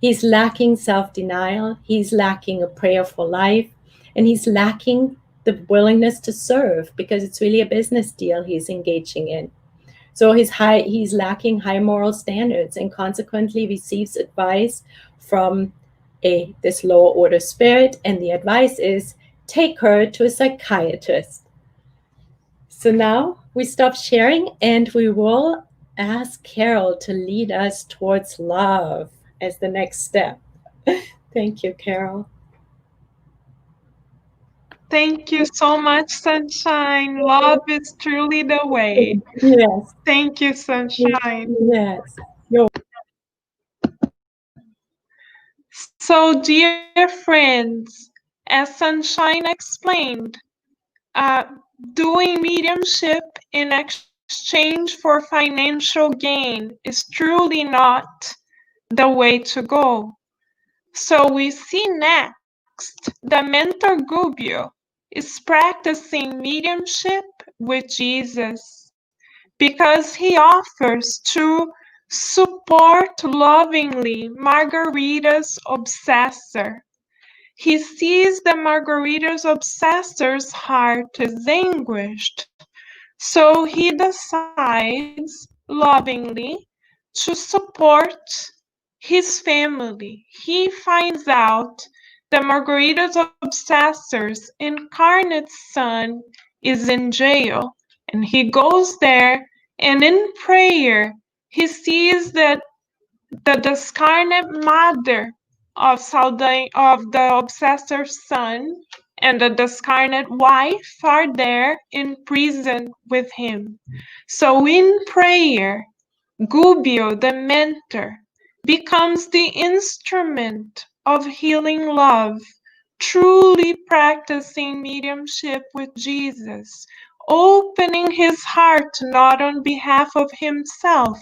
He's lacking self-denial. He's lacking a prayerful life. And he's lacking the willingness to serve, because it's really a business deal he's engaging in. So he's lacking high moral standards, and consequently receives advice from this lower order spirit. And the advice is, take her to a psychiatrist. So now we stop sharing, and we will ask Carol to lead us towards love as the next step. Thank you, Carol. Thank you so much, Sunshine. Love is truly the way. Yes. Thank you, Sunshine. Yes. So, dear friends, as Sunshine explained, doing mediumship in exchange for financial gain is truly not the way to go. So we see next that Mentor Gubbio is practicing mediumship with Jesus because he offers to support lovingly Margarita's obsessor. He sees that Margarita's obsessor's heart is anguished, so he decides lovingly to support his family. He finds out that Margarita's obsessor's incarnate son is in jail, and he goes there, and in prayer he sees that the discarnate mother of the obsessor's son and the discarnate wife are there in prison with him. So in prayer, Gubbio, the mentor, becomes the instrument of healing love, truly practicing mediumship with Jesus, opening his heart not on behalf of himself,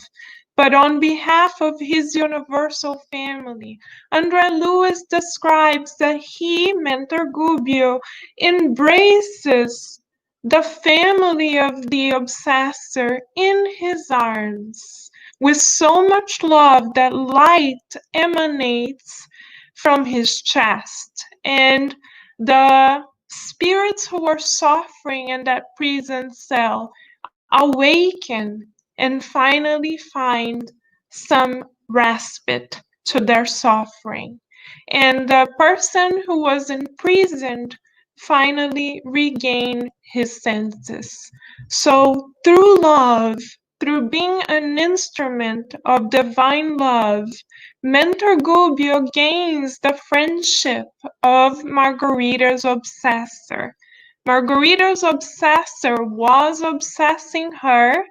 but on behalf of his universal family. Andre Luiz describes that he, Mentor Gubbio, embraces the family of the obsessor in his arms with so much love that light emanates from his chest, and the spirits who are suffering in that prison cell awaken and finally find some respite to their suffering. And the person who was imprisoned finally regained his senses. So through love, through being an instrument of divine love, Mentor Gubbio gains the friendship of Margarita's obsessor. Margarita's obsessor was obsessing her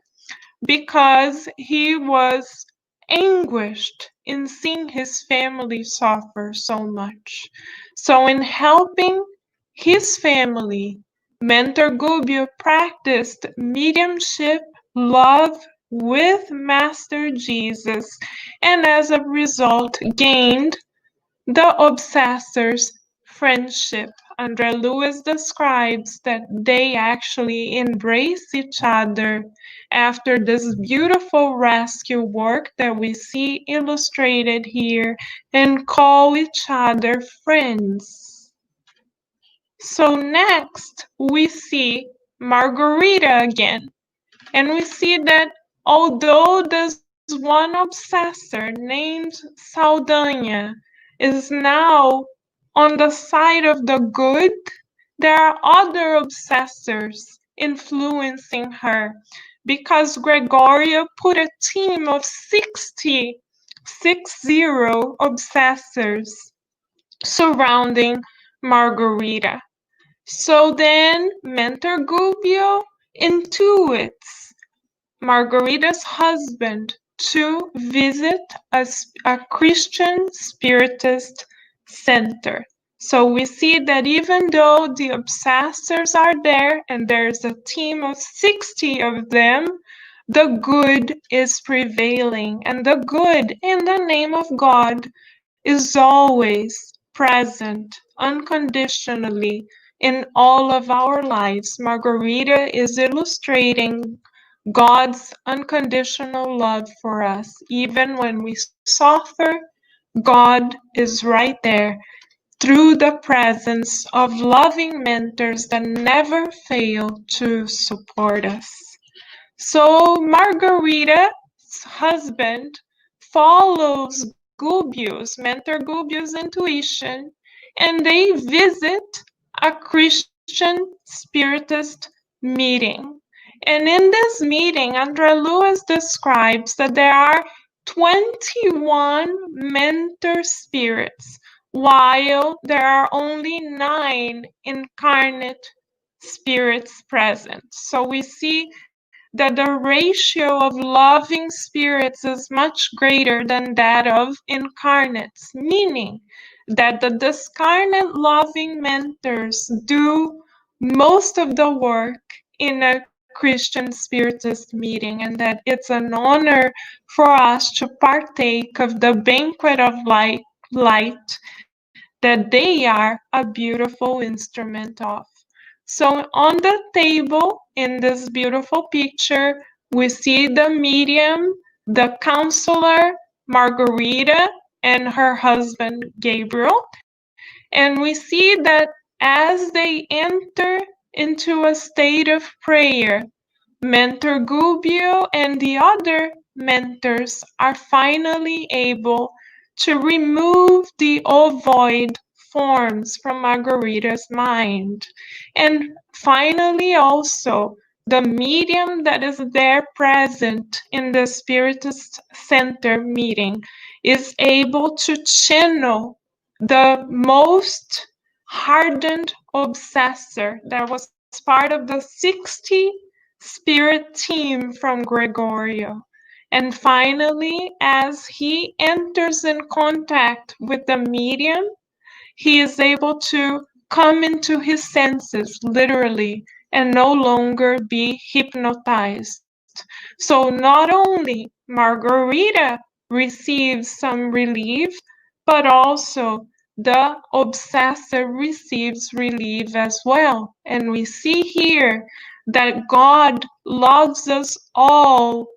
because he was anguished in seeing his family suffer so much. So in helping his family, Mentor Gubbio practiced mediumship love with Master Jesus, and as a result gained the obsessor's friendship. Andre Luiz describes that they actually embrace each other after this beautiful rescue work that we see illustrated here, and call each other friends. So next we see Margarita again, and we see that although this one obsessor named Saldanha is now on the side of the good, there are other obsessors influencing her, because Gregoria put a team of 60 obsessors surrounding Margarita. So then Mentor Gubbio intuits Margarita's husband to visit a Christian Spiritist center. So we see that even though the obsessors are there and there's a team of 60 of them, the good is prevailing, and the good in the name of God is always present unconditionally in all of our lives. Margarita is illustrating God's unconditional love for us. Even when we suffer, God is right there through the presence of loving mentors that never fail to support us. So Margarita's husband follows Gubbio's, Mentor Gubbio's intuition, and they visit a Christian Spiritist meeting. And in this meeting, Andre Luiz describes that there are 21 mentor spirits, while there are only 9 incarnate spirits present. So we see that the ratio of loving spirits is much greater than that of incarnates, meaning that the discarnate loving mentors do most of the work in a Christian Spiritist meeting, and that it's an honor for us to partake of the banquet of light that they are a beautiful instrument of. So on the table in this beautiful picture, we see the medium, the counselor, Margarita, and her husband, Gabriel. And we see that as they enter into a state of prayer, Mentor Gubbio and the other mentors are finally able to remove the ovoid forms from Margarita's mind. And finally also, the medium that is there present in the Spiritist Center meeting is able to channel the most hardened obsessor that was part of the 60 spirit team from Gregorio. And finally, as he enters in contact with the medium, he is able to come into his senses, literally, and no longer be hypnotized. So not only Margarita receives some relief, but also the obsessor receives relief as well. And we see here that God loves us all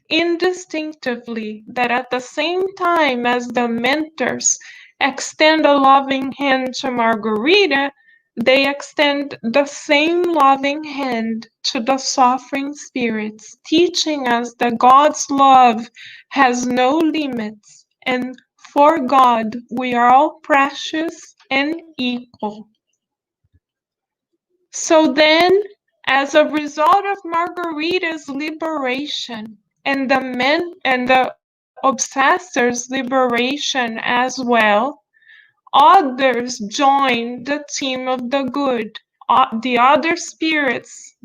indistinctively, that at the same time as the mentors extend a loving hand to Margarita, they extend the same loving hand to the suffering spirits, teaching us that God's love has no limits, and for God we are all precious and equal. So then, as a result of Margarita's liberation and the obsessor's liberation as well, others join the team of the good. The other spirits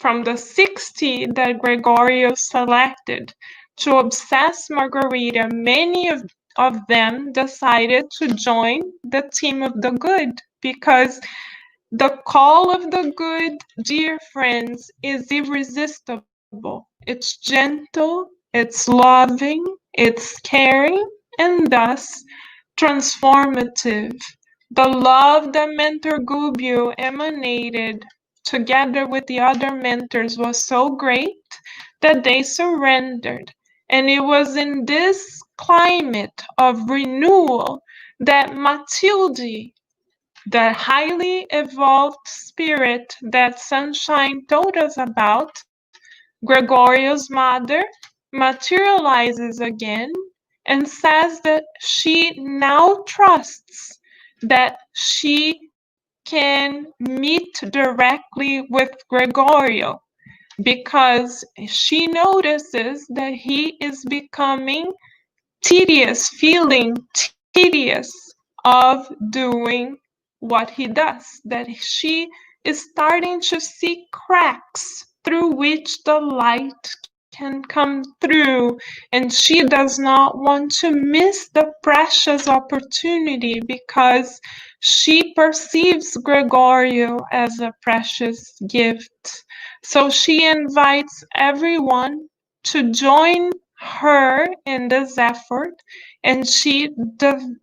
from the 60 that Gregorio selected to obsess Margarita, many of them decided to join the team of the good, because the call of the good, dear friends, is irresistible. It's gentle, it's loving, it's caring, and thus transformative. The love that Mentor Gubbio emanated together with the other mentors was so great that they surrendered. And it was in this climate of renewal that Matilde, the highly evolved spirit that Sunshine told us about, Gregorio's mother, materializes again and says that she now trusts that she can meet directly with Gregorio, because she notices that he is becoming tedious, feeling tedious of doing what he does, that she is starting to see cracks through which the light can come through, and she does not want to miss the precious opportunity, because She perceives Gregorio as a precious gift. So she invites everyone to join her in this effort, and she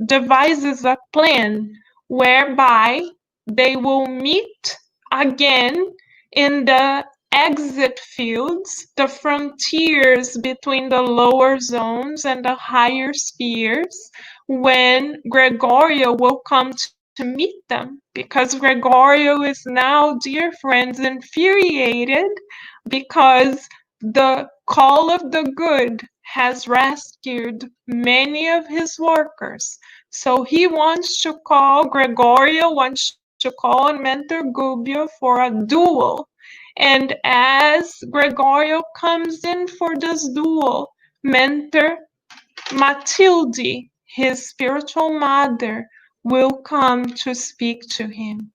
devises a plan whereby they will meet again in the exit fields, the frontiers between the lower zones and the higher spheres, when Gregorio will come to meet them, because Gregorio is now, dear friends, infuriated because the call of the good has rescued many of his workers. So he wants to call, Gregorio wants to call on Mentor Gubbio for a duel. And as Gregorio comes in for this duel, Mentor Matilde, his spiritual mother, will come to speak to him.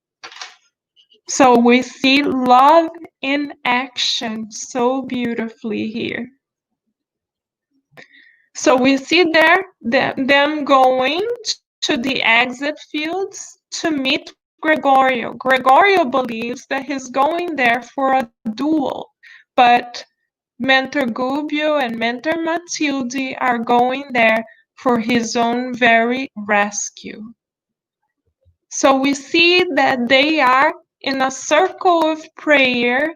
So we see love in action so beautifully here. So we see them going to the exit fields to meet Gregorio. Gregorio believes that he's going there for a duel, but Mentor Gubbio and Mentor Matilde are going there for his own very rescue. So we see that they are in a circle of prayer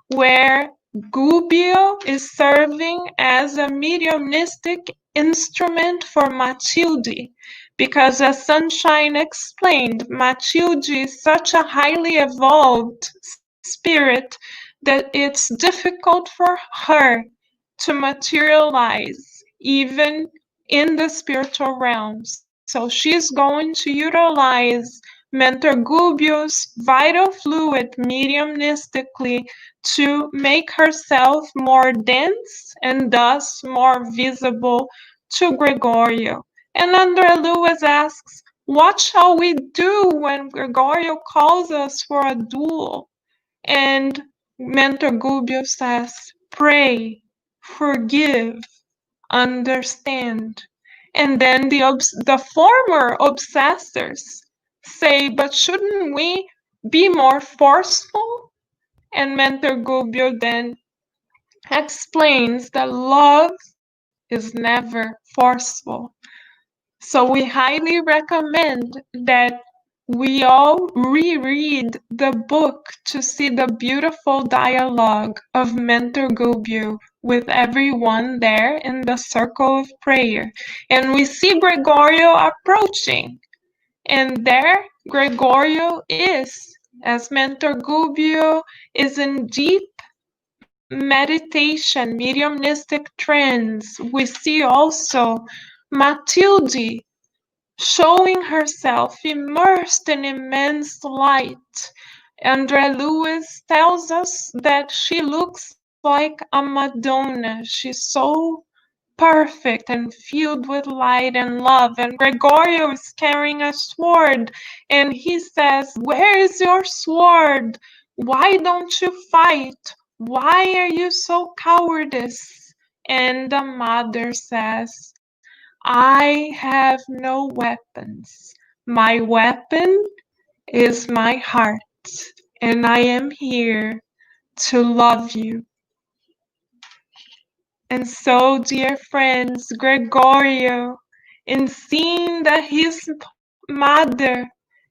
where Gubbio is serving as a mediumistic instrument for Matilde, because as Sunshine explained, Matilde is such a highly evolved spirit that it's difficult for her to materialize even in the spiritual realms. So she's going to utilize Mentor Gubbio's vital fluid mediumistically to make herself more dense and thus more visible to Gregorio. And Andre Luiz asks, what shall we do when Gregorio calls us for a duel? And Mentor Gubbio says, pray, forgive, understand. And then the former obsessors say, but shouldn't we be more forceful? And Mentor Gubbio then explains that love is never forceful. So we highly recommend that we all reread the book to see the beautiful dialogue of Mentor Gubbio with everyone there in the circle of prayer. And we see Gregorio approaching. And there Gregorio is, as Mentor Gubbio is in deep meditation, mediumistic trance. We see also Matilde showing herself immersed in immense light. Andre Luiz tells us that she looks like a Madonna. She's so perfect and filled with light and love. And Gregorio is carrying a sword, and he says, where is your sword? Why don't you fight? Why are you so cowardice? And the mother says, I have no weapons. My weapon is my heart, and I am here to love you. And so, dear friends, Gregorio, in seeing that his mother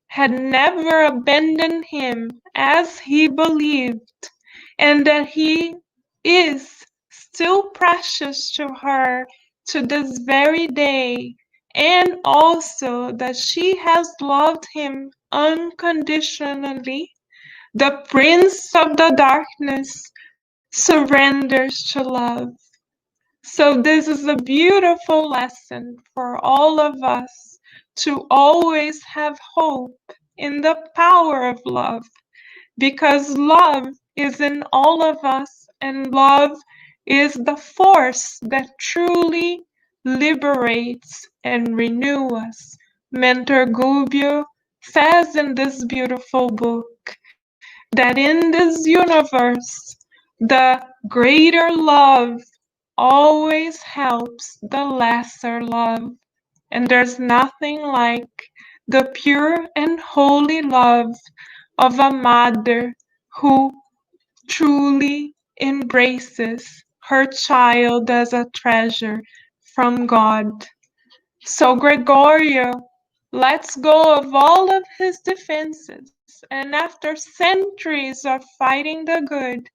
had never abandoned him as he believed, and that he is still precious to her to this very day, and also that she has loved him unconditionally, the Prince of the Darkness surrenders to love. So this is a beautiful lesson for all of us to always have hope in the power of love, because love is in all of us, and love is the force that truly liberates and renews us. Mentor Gubbio says in this beautiful book that in this universe, the greater love always helps the lesser love. And there's nothing like the pure and holy love of a mother who truly embraces her child as a treasure from God. So Gregorio lets go of all of his defenses, and after centuries of fighting the good,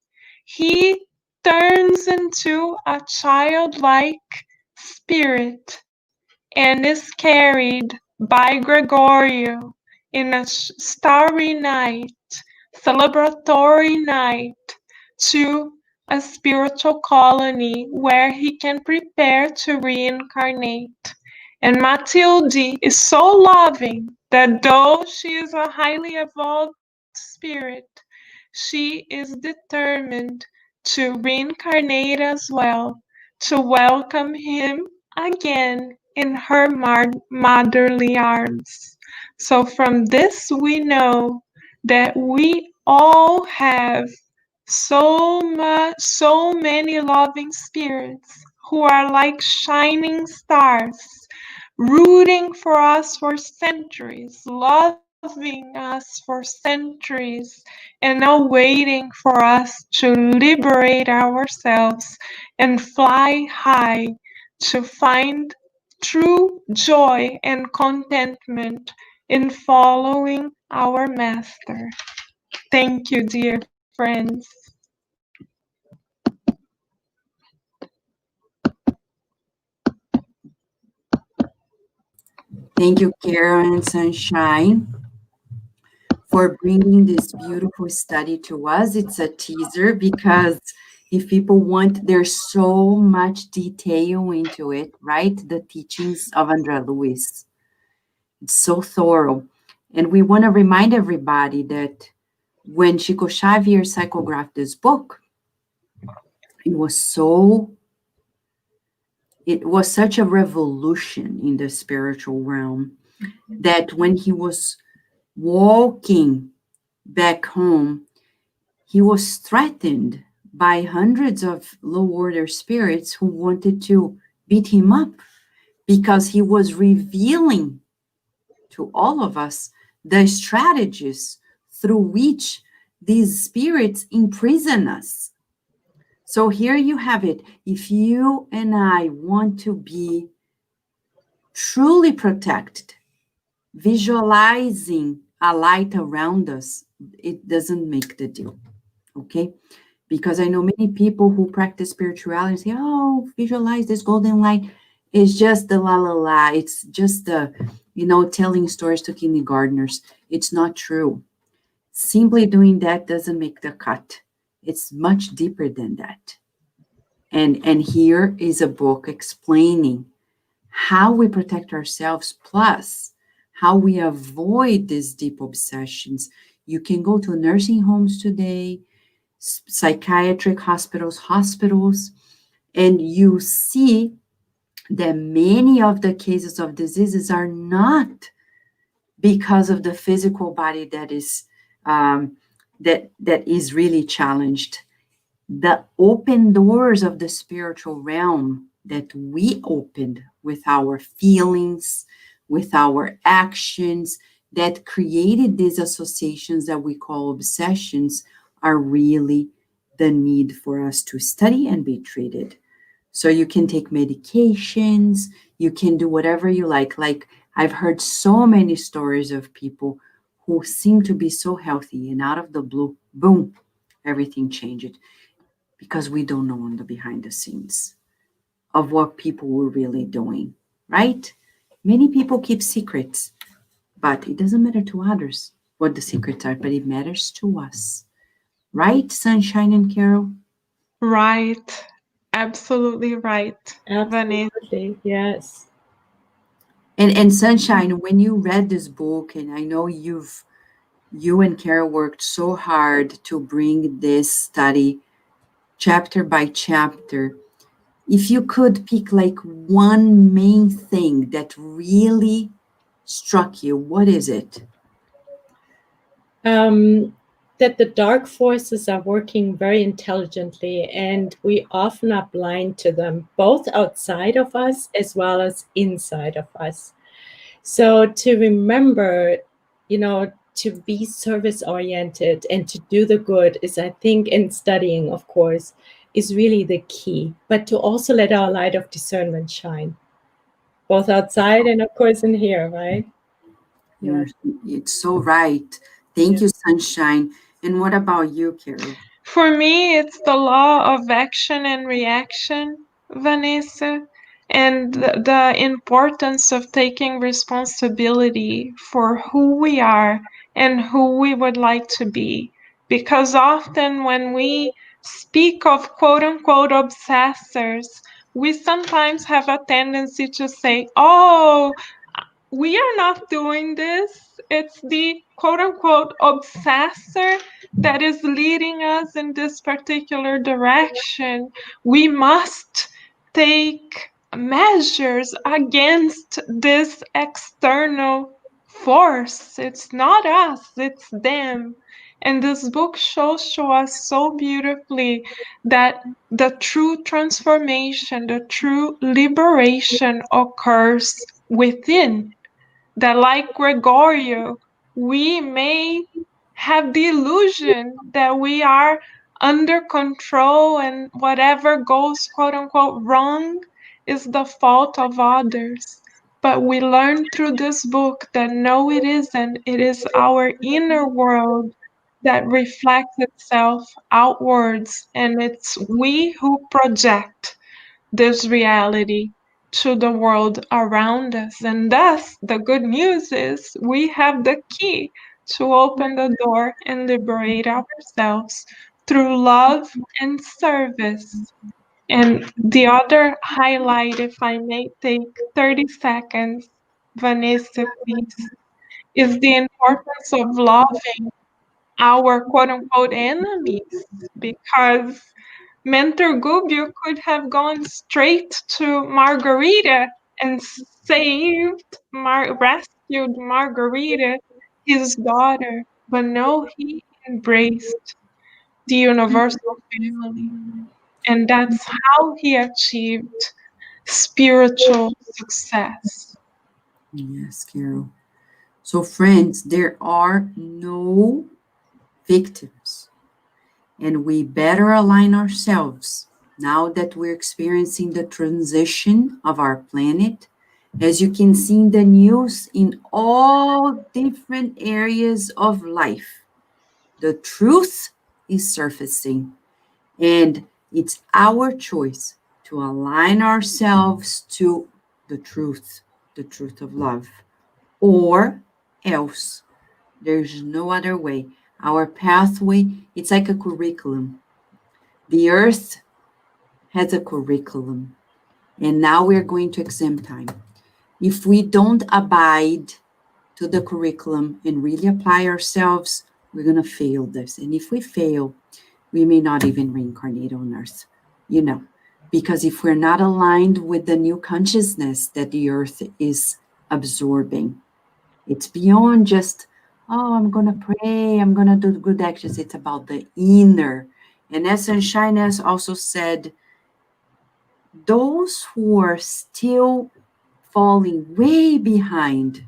he turns into a childlike spirit and is carried by Gregorio in a starry night, celebratory night, to a spiritual colony where he can prepare to reincarnate. And Matilde is so loving that though she is a highly evolved spirit, she is determined to reincarnate as well, to welcome him again in her motherly arms. So from this we know that we all have so many loving spirits who are like shining stars, rooting for us for centuries, loving us for centuries, and now waiting for us to liberate ourselves and fly high to find true joy and contentment in following our Master. Thank you, dear friends. Thank you, Karen and Sunshine, for bringing this beautiful study to us. It's a teaser because if people want, there's so much detail into it, right? The teachings of Andre Luiz. It's so thorough. And we want to remind everybody that when Chico Xavier psychographed this book, it was such a revolution in the spiritual realm that when he was walking back home, he was threatened by hundreds of low-order spirits who wanted to beat him up because he was revealing to all of us the strategies through which these spirits imprison us. So here you have it. If you and I want to be truly protected, visualizing a light around us, it doesn't make the deal, okay? Because I know many people who practice spirituality say, oh, visualize this golden light. It's just the la la la. It's just the, telling stories to kindergartners. It's not true. Simply doing that doesn't make the cut. It's much deeper than that. And here is a book explaining how we protect ourselves, plus how we avoid these deep obsessions. You can go to nursing homes today, psychiatric hospitals, and you see that many of the cases of diseases are not because of the physical body that is that is really challenged. The open doors of the spiritual realm that we opened with our feelings, with our actions, that created these associations that we call obsessions, are really the need for us to study and be treated. So you can take medications, you can do whatever you like. Like, I've heard so many stories of people who seem to be so healthy, and out of the blue, boom, everything changed. Because we don't know on the behind the scenes of what people were really doing, right? Many people keep secrets, but it doesn't matter to others what the secrets are, but it matters to us. Right, Sunshine and Carol? Right. Absolutely right. Vanessa. Absolutely, yes. And Sunshine, when you read this book, and I know you and Carol worked so hard to bring this study chapter by chapter, if you could pick like one main thing that really struck you, what is it? That the dark forces are working very intelligently, and we often are blind to them, both outside of us as well as inside of us. So to remember, to be service oriented and to do the good is, I think, in studying, of course, is really the key. But to also let our light of discernment shine, both outside and, of course, in here, right? It's so right. Thank you, Sunshine. And what about you, Carol? For me, it's the law of action and reaction, Vanessa, and the importance of taking responsibility for who we are and who we would like to be. Because often when we speak of quote unquote obsessors, we sometimes have a tendency to say, oh, we are not doing this. It's the quote unquote obsessor that is leading us in this particular direction. We must take measures against this external force. It's not us, it's them. And this book shows to us so beautifully that the true transformation, the true liberation occurs within. That, like Gregorio, we may have the illusion that we are under control and whatever goes quote unquote wrong is the fault of others. But we learn through this book that no, it isn't. It is our inner world that reflects itself outwards, and it's we who project this reality to the world around us. And thus, the good news is we have the key to open the door and liberate ourselves through love and service. And the other highlight, if I may take 30 seconds, Vanessa, please, is the importance of loving our quote unquote enemies, because Mentor Gubbio could have gone straight to Margarita and rescued Margarita, his daughter. But no, he embraced the universal family. And that's how he achieved spiritual success. Yes, Carol. So, friends, there are no victims. And we better align ourselves now that we're experiencing the transition of our planet. As you can see in the news, in all different areas of life, the truth is surfacing. And it's our choice to align ourselves to the truth of love, or else. There's no other way. Our pathway, it's like a curriculum. The earth has a curriculum. And now we're going to exam time. If we don't abide to the curriculum and really apply ourselves, we're going to fail this. And if we fail, we may not even reincarnate on earth, because if we're not aligned with the new consciousness that the earth is absorbing, it's beyond just, oh, I'm going to pray, I'm going to do good actions. It's about the inner. And as Sunshine has also said, those who are still falling way behind,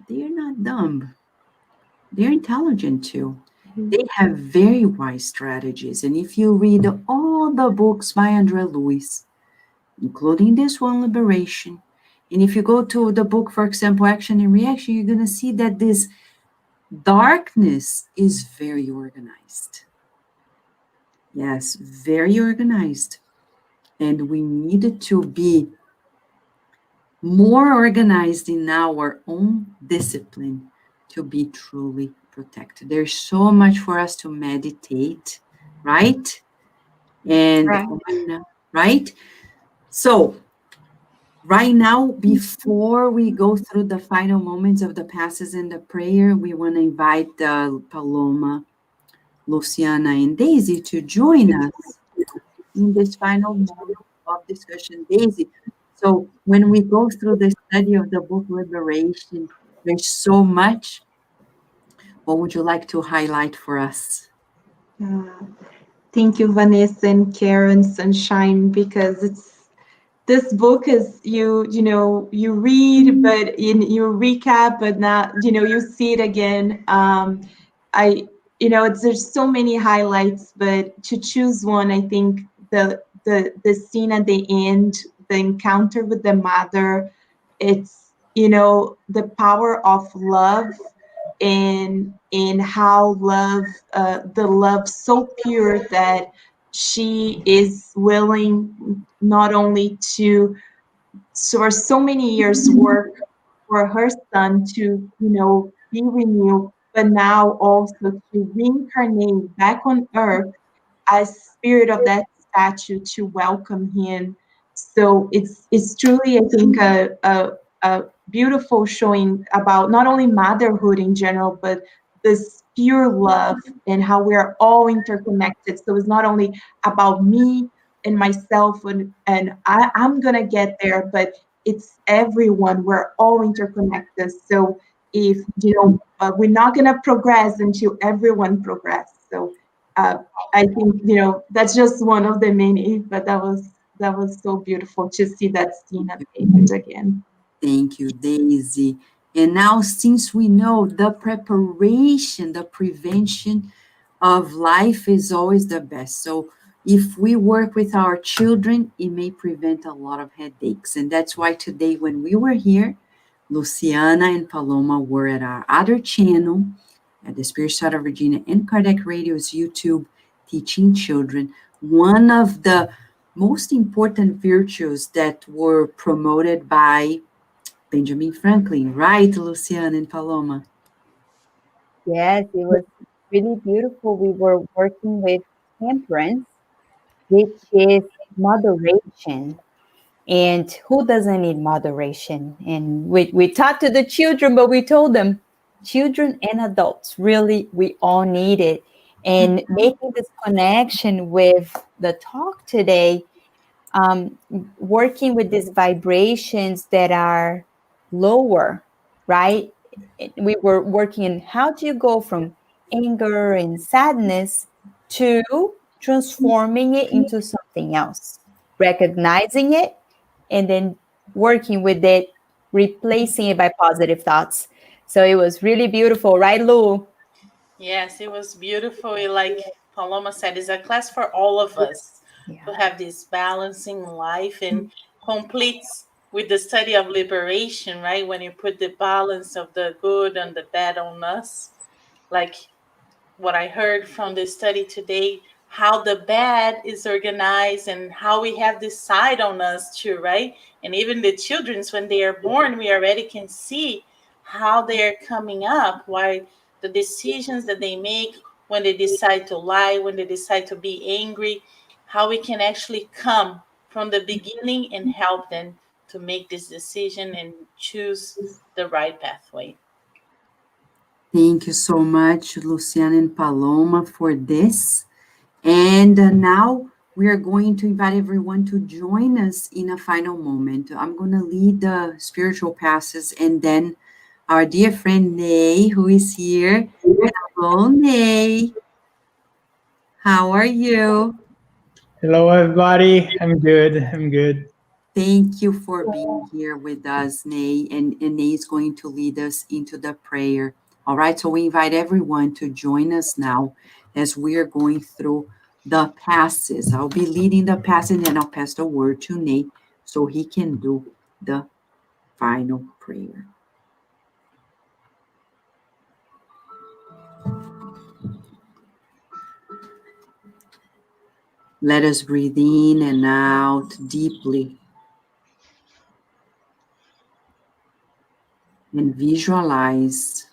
they're not dumb. They're intelligent too. They have very wise strategies. And if you read all the books by Andre Luiz, including this one, Liberation, and if you go to the book, for example, Action and Reaction, you're going to see that this darkness is very organized. Yes, very organized. And we needed to be more organized in our own discipline to be truly protected. There's so much for us to meditate, right? And right? So, right now, before we go through the final moments of the passes and the prayer, we want to invite Paloma, Luciana, and Daisy to join us in this final moment of discussion. Daisy, so when we go through the study of the book Liberation, there's so much. What would you like to highlight for us? Thank you, Vanessa and Karen, Sunshine, because this book is you read, but you recap, but not you see it again. There's so many highlights, but to choose one, I think the scene at the end, the encounter with the mother, it's the power of love, and in how the love so pure that she is willing not only to for so many years work for her son to be renewed, but now also to reincarnate back on earth as spirit of that statue to welcome him. So it's truly, I think, a beautiful showing about not only motherhood in general, but this pure love and how we are all interconnected. So it's not only about me and myself and I'm gonna get there, but it's everyone. We're all interconnected. So if we're not gonna progress until everyone progress. So I think that's just one of the many, but that was so beautiful to see that scene at the end again. Thank you, Daisy. And now, since we know the preparation, the prevention of life is always the best. So if we work with our children, it may prevent a lot of headaches. And that's why today, when we were here, Luciana and Paloma were at our other channel, at the Spirit Side of Virginia and Kardec Radio's YouTube, teaching children. One of the most important virtues that were promoted by Benjamin Franklin, right, Luciana and Paloma? Yes, it was really beautiful. We were working with temperance, which is moderation. And who doesn't need moderation? And we talked to the children, but we told them, children and adults, really, we all need it. And making this connection with the talk today, working with these vibrations that are lower, right? We were working in how do you go from anger and sadness to transforming it into something else, recognizing it, and then working with it, replacing it by positive thoughts. So it was really beautiful, right, Lou? Yes, it was beautiful. Like Paloma said, it's a class for all of us to have this balancing life and completes with the study of liberation, right? When you put the balance of the good and the bad on us, like what I heard from the study today, how the bad is organized and how we have this side on us too, right? And even the children's, when they are born, we already can see how they're coming up, why the decisions that they make when they decide to lie, when they decide to be angry, how we can actually come from the beginning and help them to make this decision and choose the right pathway. Thank you so much, Luciana and Paloma, for this. And now we are going to invite everyone to join us in a final moment. I'm going to lead the spiritual passes, and then our dear friend Nay, who is here. Hello, Nay. How are you? Hello, everybody. I'm good. Thank you for being here with us, Nay. And Nay is going to lead us into the prayer. All right, so we invite everyone to join us now as we are going through the passes. I'll be leading the passes, and then I'll pass the word to Nay so he can do the final prayer. Let us breathe in and out deeply. And visualize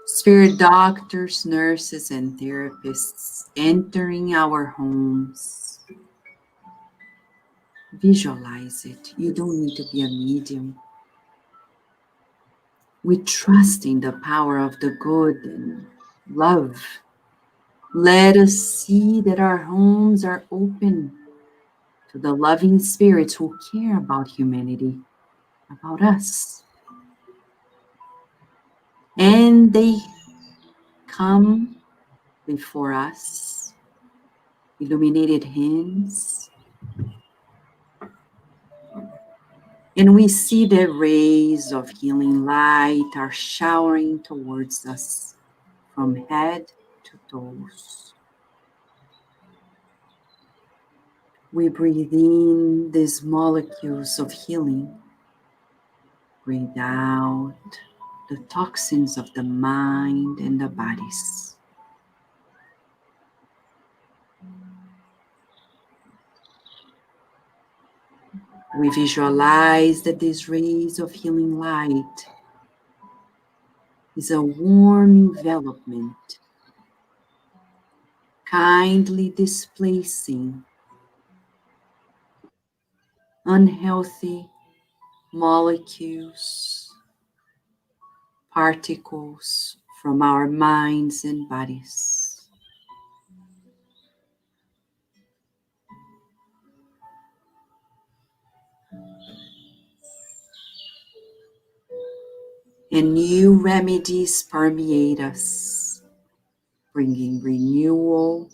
spirit doctors, nurses, and therapists entering our homes. Visualize it. You don't need to be a medium. We trust in the power of the good and love. Let us see that our homes are open to the loving spirits who care about humanity, about us. And they come before us, illuminated hands, And we see the rays of healing light are showering towards us from head to toes. We breathe in these molecules of healing. Breathe out the toxins of the mind and the bodies. We visualize that these rays of healing light is a warm envelopment, kindly displacing unhealthy molecules, particles from our minds and bodies. And new remedies permeate us, bringing renewal,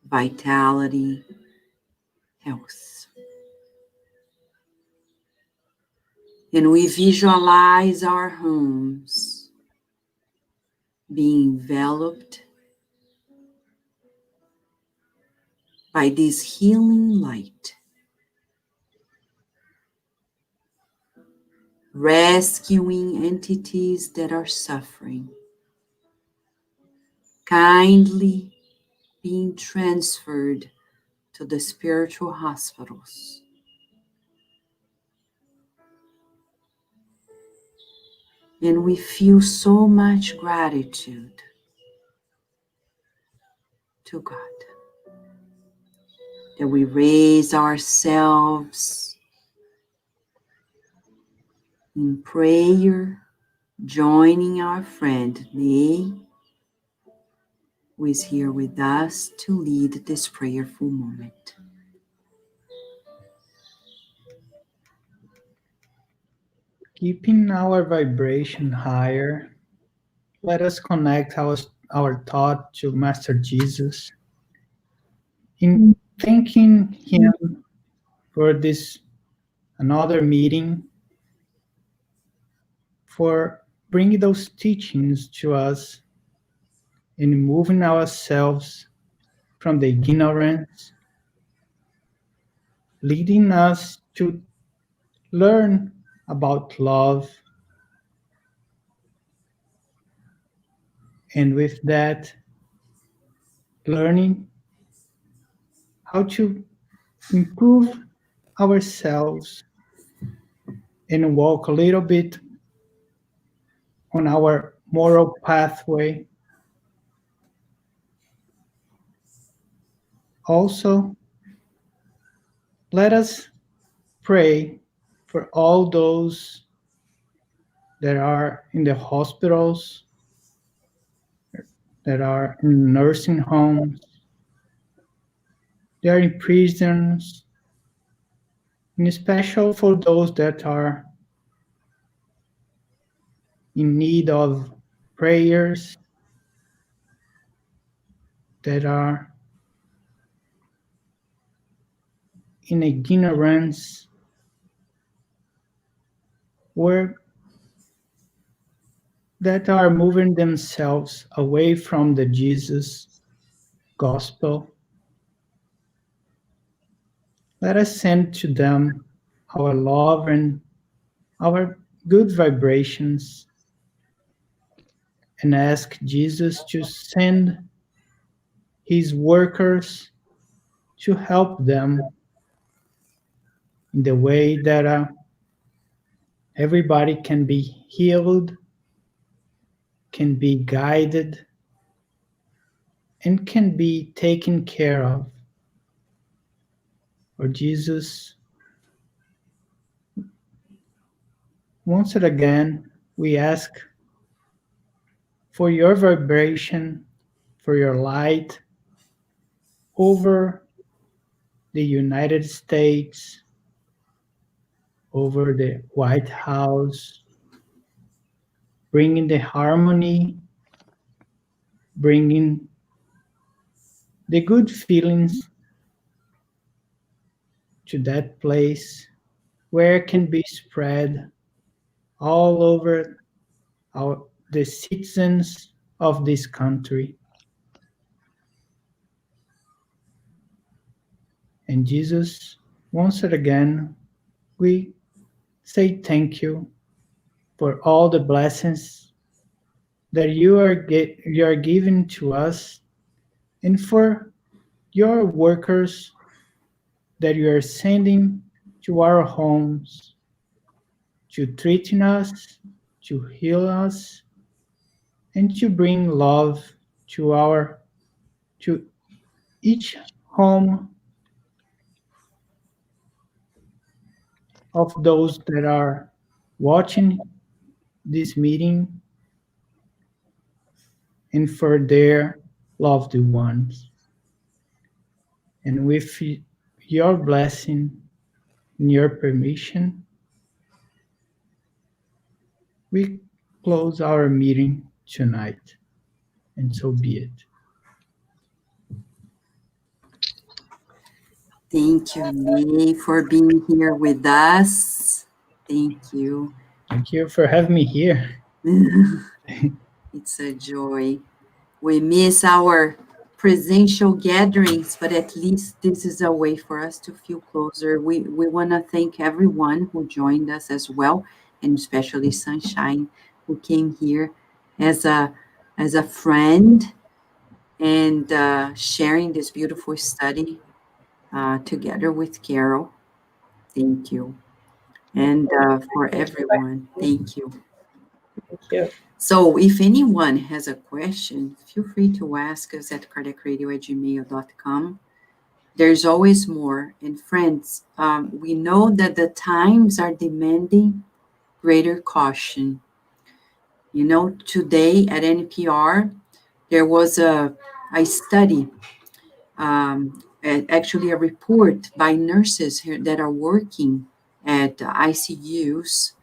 vitality, health. And we visualize our homes being enveloped by this healing light, rescuing entities that are suffering, kindly being transferred to the spiritual hospitals. And we feel so much gratitude to God that we raise ourselves in prayer, joining our friend Nay, who is here with us to lead this prayerful moment. Keeping our vibration higher, let us connect our thought to Master Jesus in thanking Him for this another meeting, for bringing those teachings to us and moving ourselves from the ignorance, leading us to learn about love, and with that, learning how to improve ourselves and walk a little bit on our moral pathway. Also, let us pray for all those that are in the hospitals, that are in nursing homes, they are in prisons, and especially for those that are in need of prayers, that are in ignorance, or that are moving themselves away from the Jesus gospel. Let us send to them our love and our good vibrations and ask Jesus to send His workers to help them in the way that everybody can be healed, can be guided, and can be taken care of. Lord Jesus, once again, we ask for your vibration, for your light over the United States, over the White House, bringing the harmony, bringing the good feelings to that place, where it can be spread all over the citizens of this country. And Jesus, once again, we say thank you for all the blessings that you are giving to us, and for your workers that you are sending to our homes to treating us, to heal us, and to bring love to each home of those that are watching this meeting, and for their loved ones. And with your blessing and your permission, we close our meeting tonight, and so be it. Thank you, Lee, for being here with us. Thank you. Thank you for having me here. It's a joy. We miss our presential gatherings, but at least this is a way for us to feel closer. We want to thank everyone who joined us as well, and especially Sunshine, who came here as a friend and sharing this beautiful study together with Carol. Thank you. And for everyone, thank you. Thank you. So if anyone has a question, feel free to ask us at kardecradio@gmail.com. There's always more. And friends, we know that the times are demanding greater caution. You know, today at NPR, there was a study, actually a report by nurses here that are working at ICUs,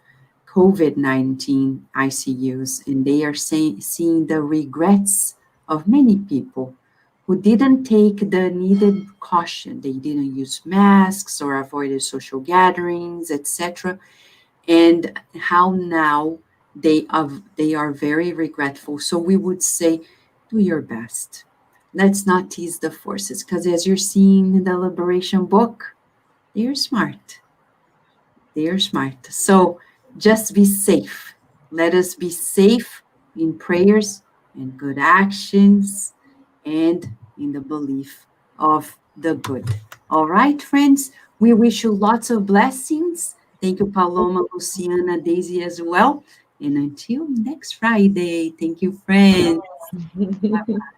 COVID-19 ICUs, and they are seeing the regrets of many people who didn't take the needed caution. They didn't use masks or avoided social gatherings, etc. And how now they are very regretful. So we would say, do your best. Let's not tease the forces, because as you're seeing in the Liberation book, they're smart. They're smart. So just be safe. Let us be safe in prayers and good actions and in the belief of the good. All right, friends, we wish you lots of blessings. Thank you, Paloma, Luciana, Daisy as well. And until next Friday, thank you, friends. Bye-bye.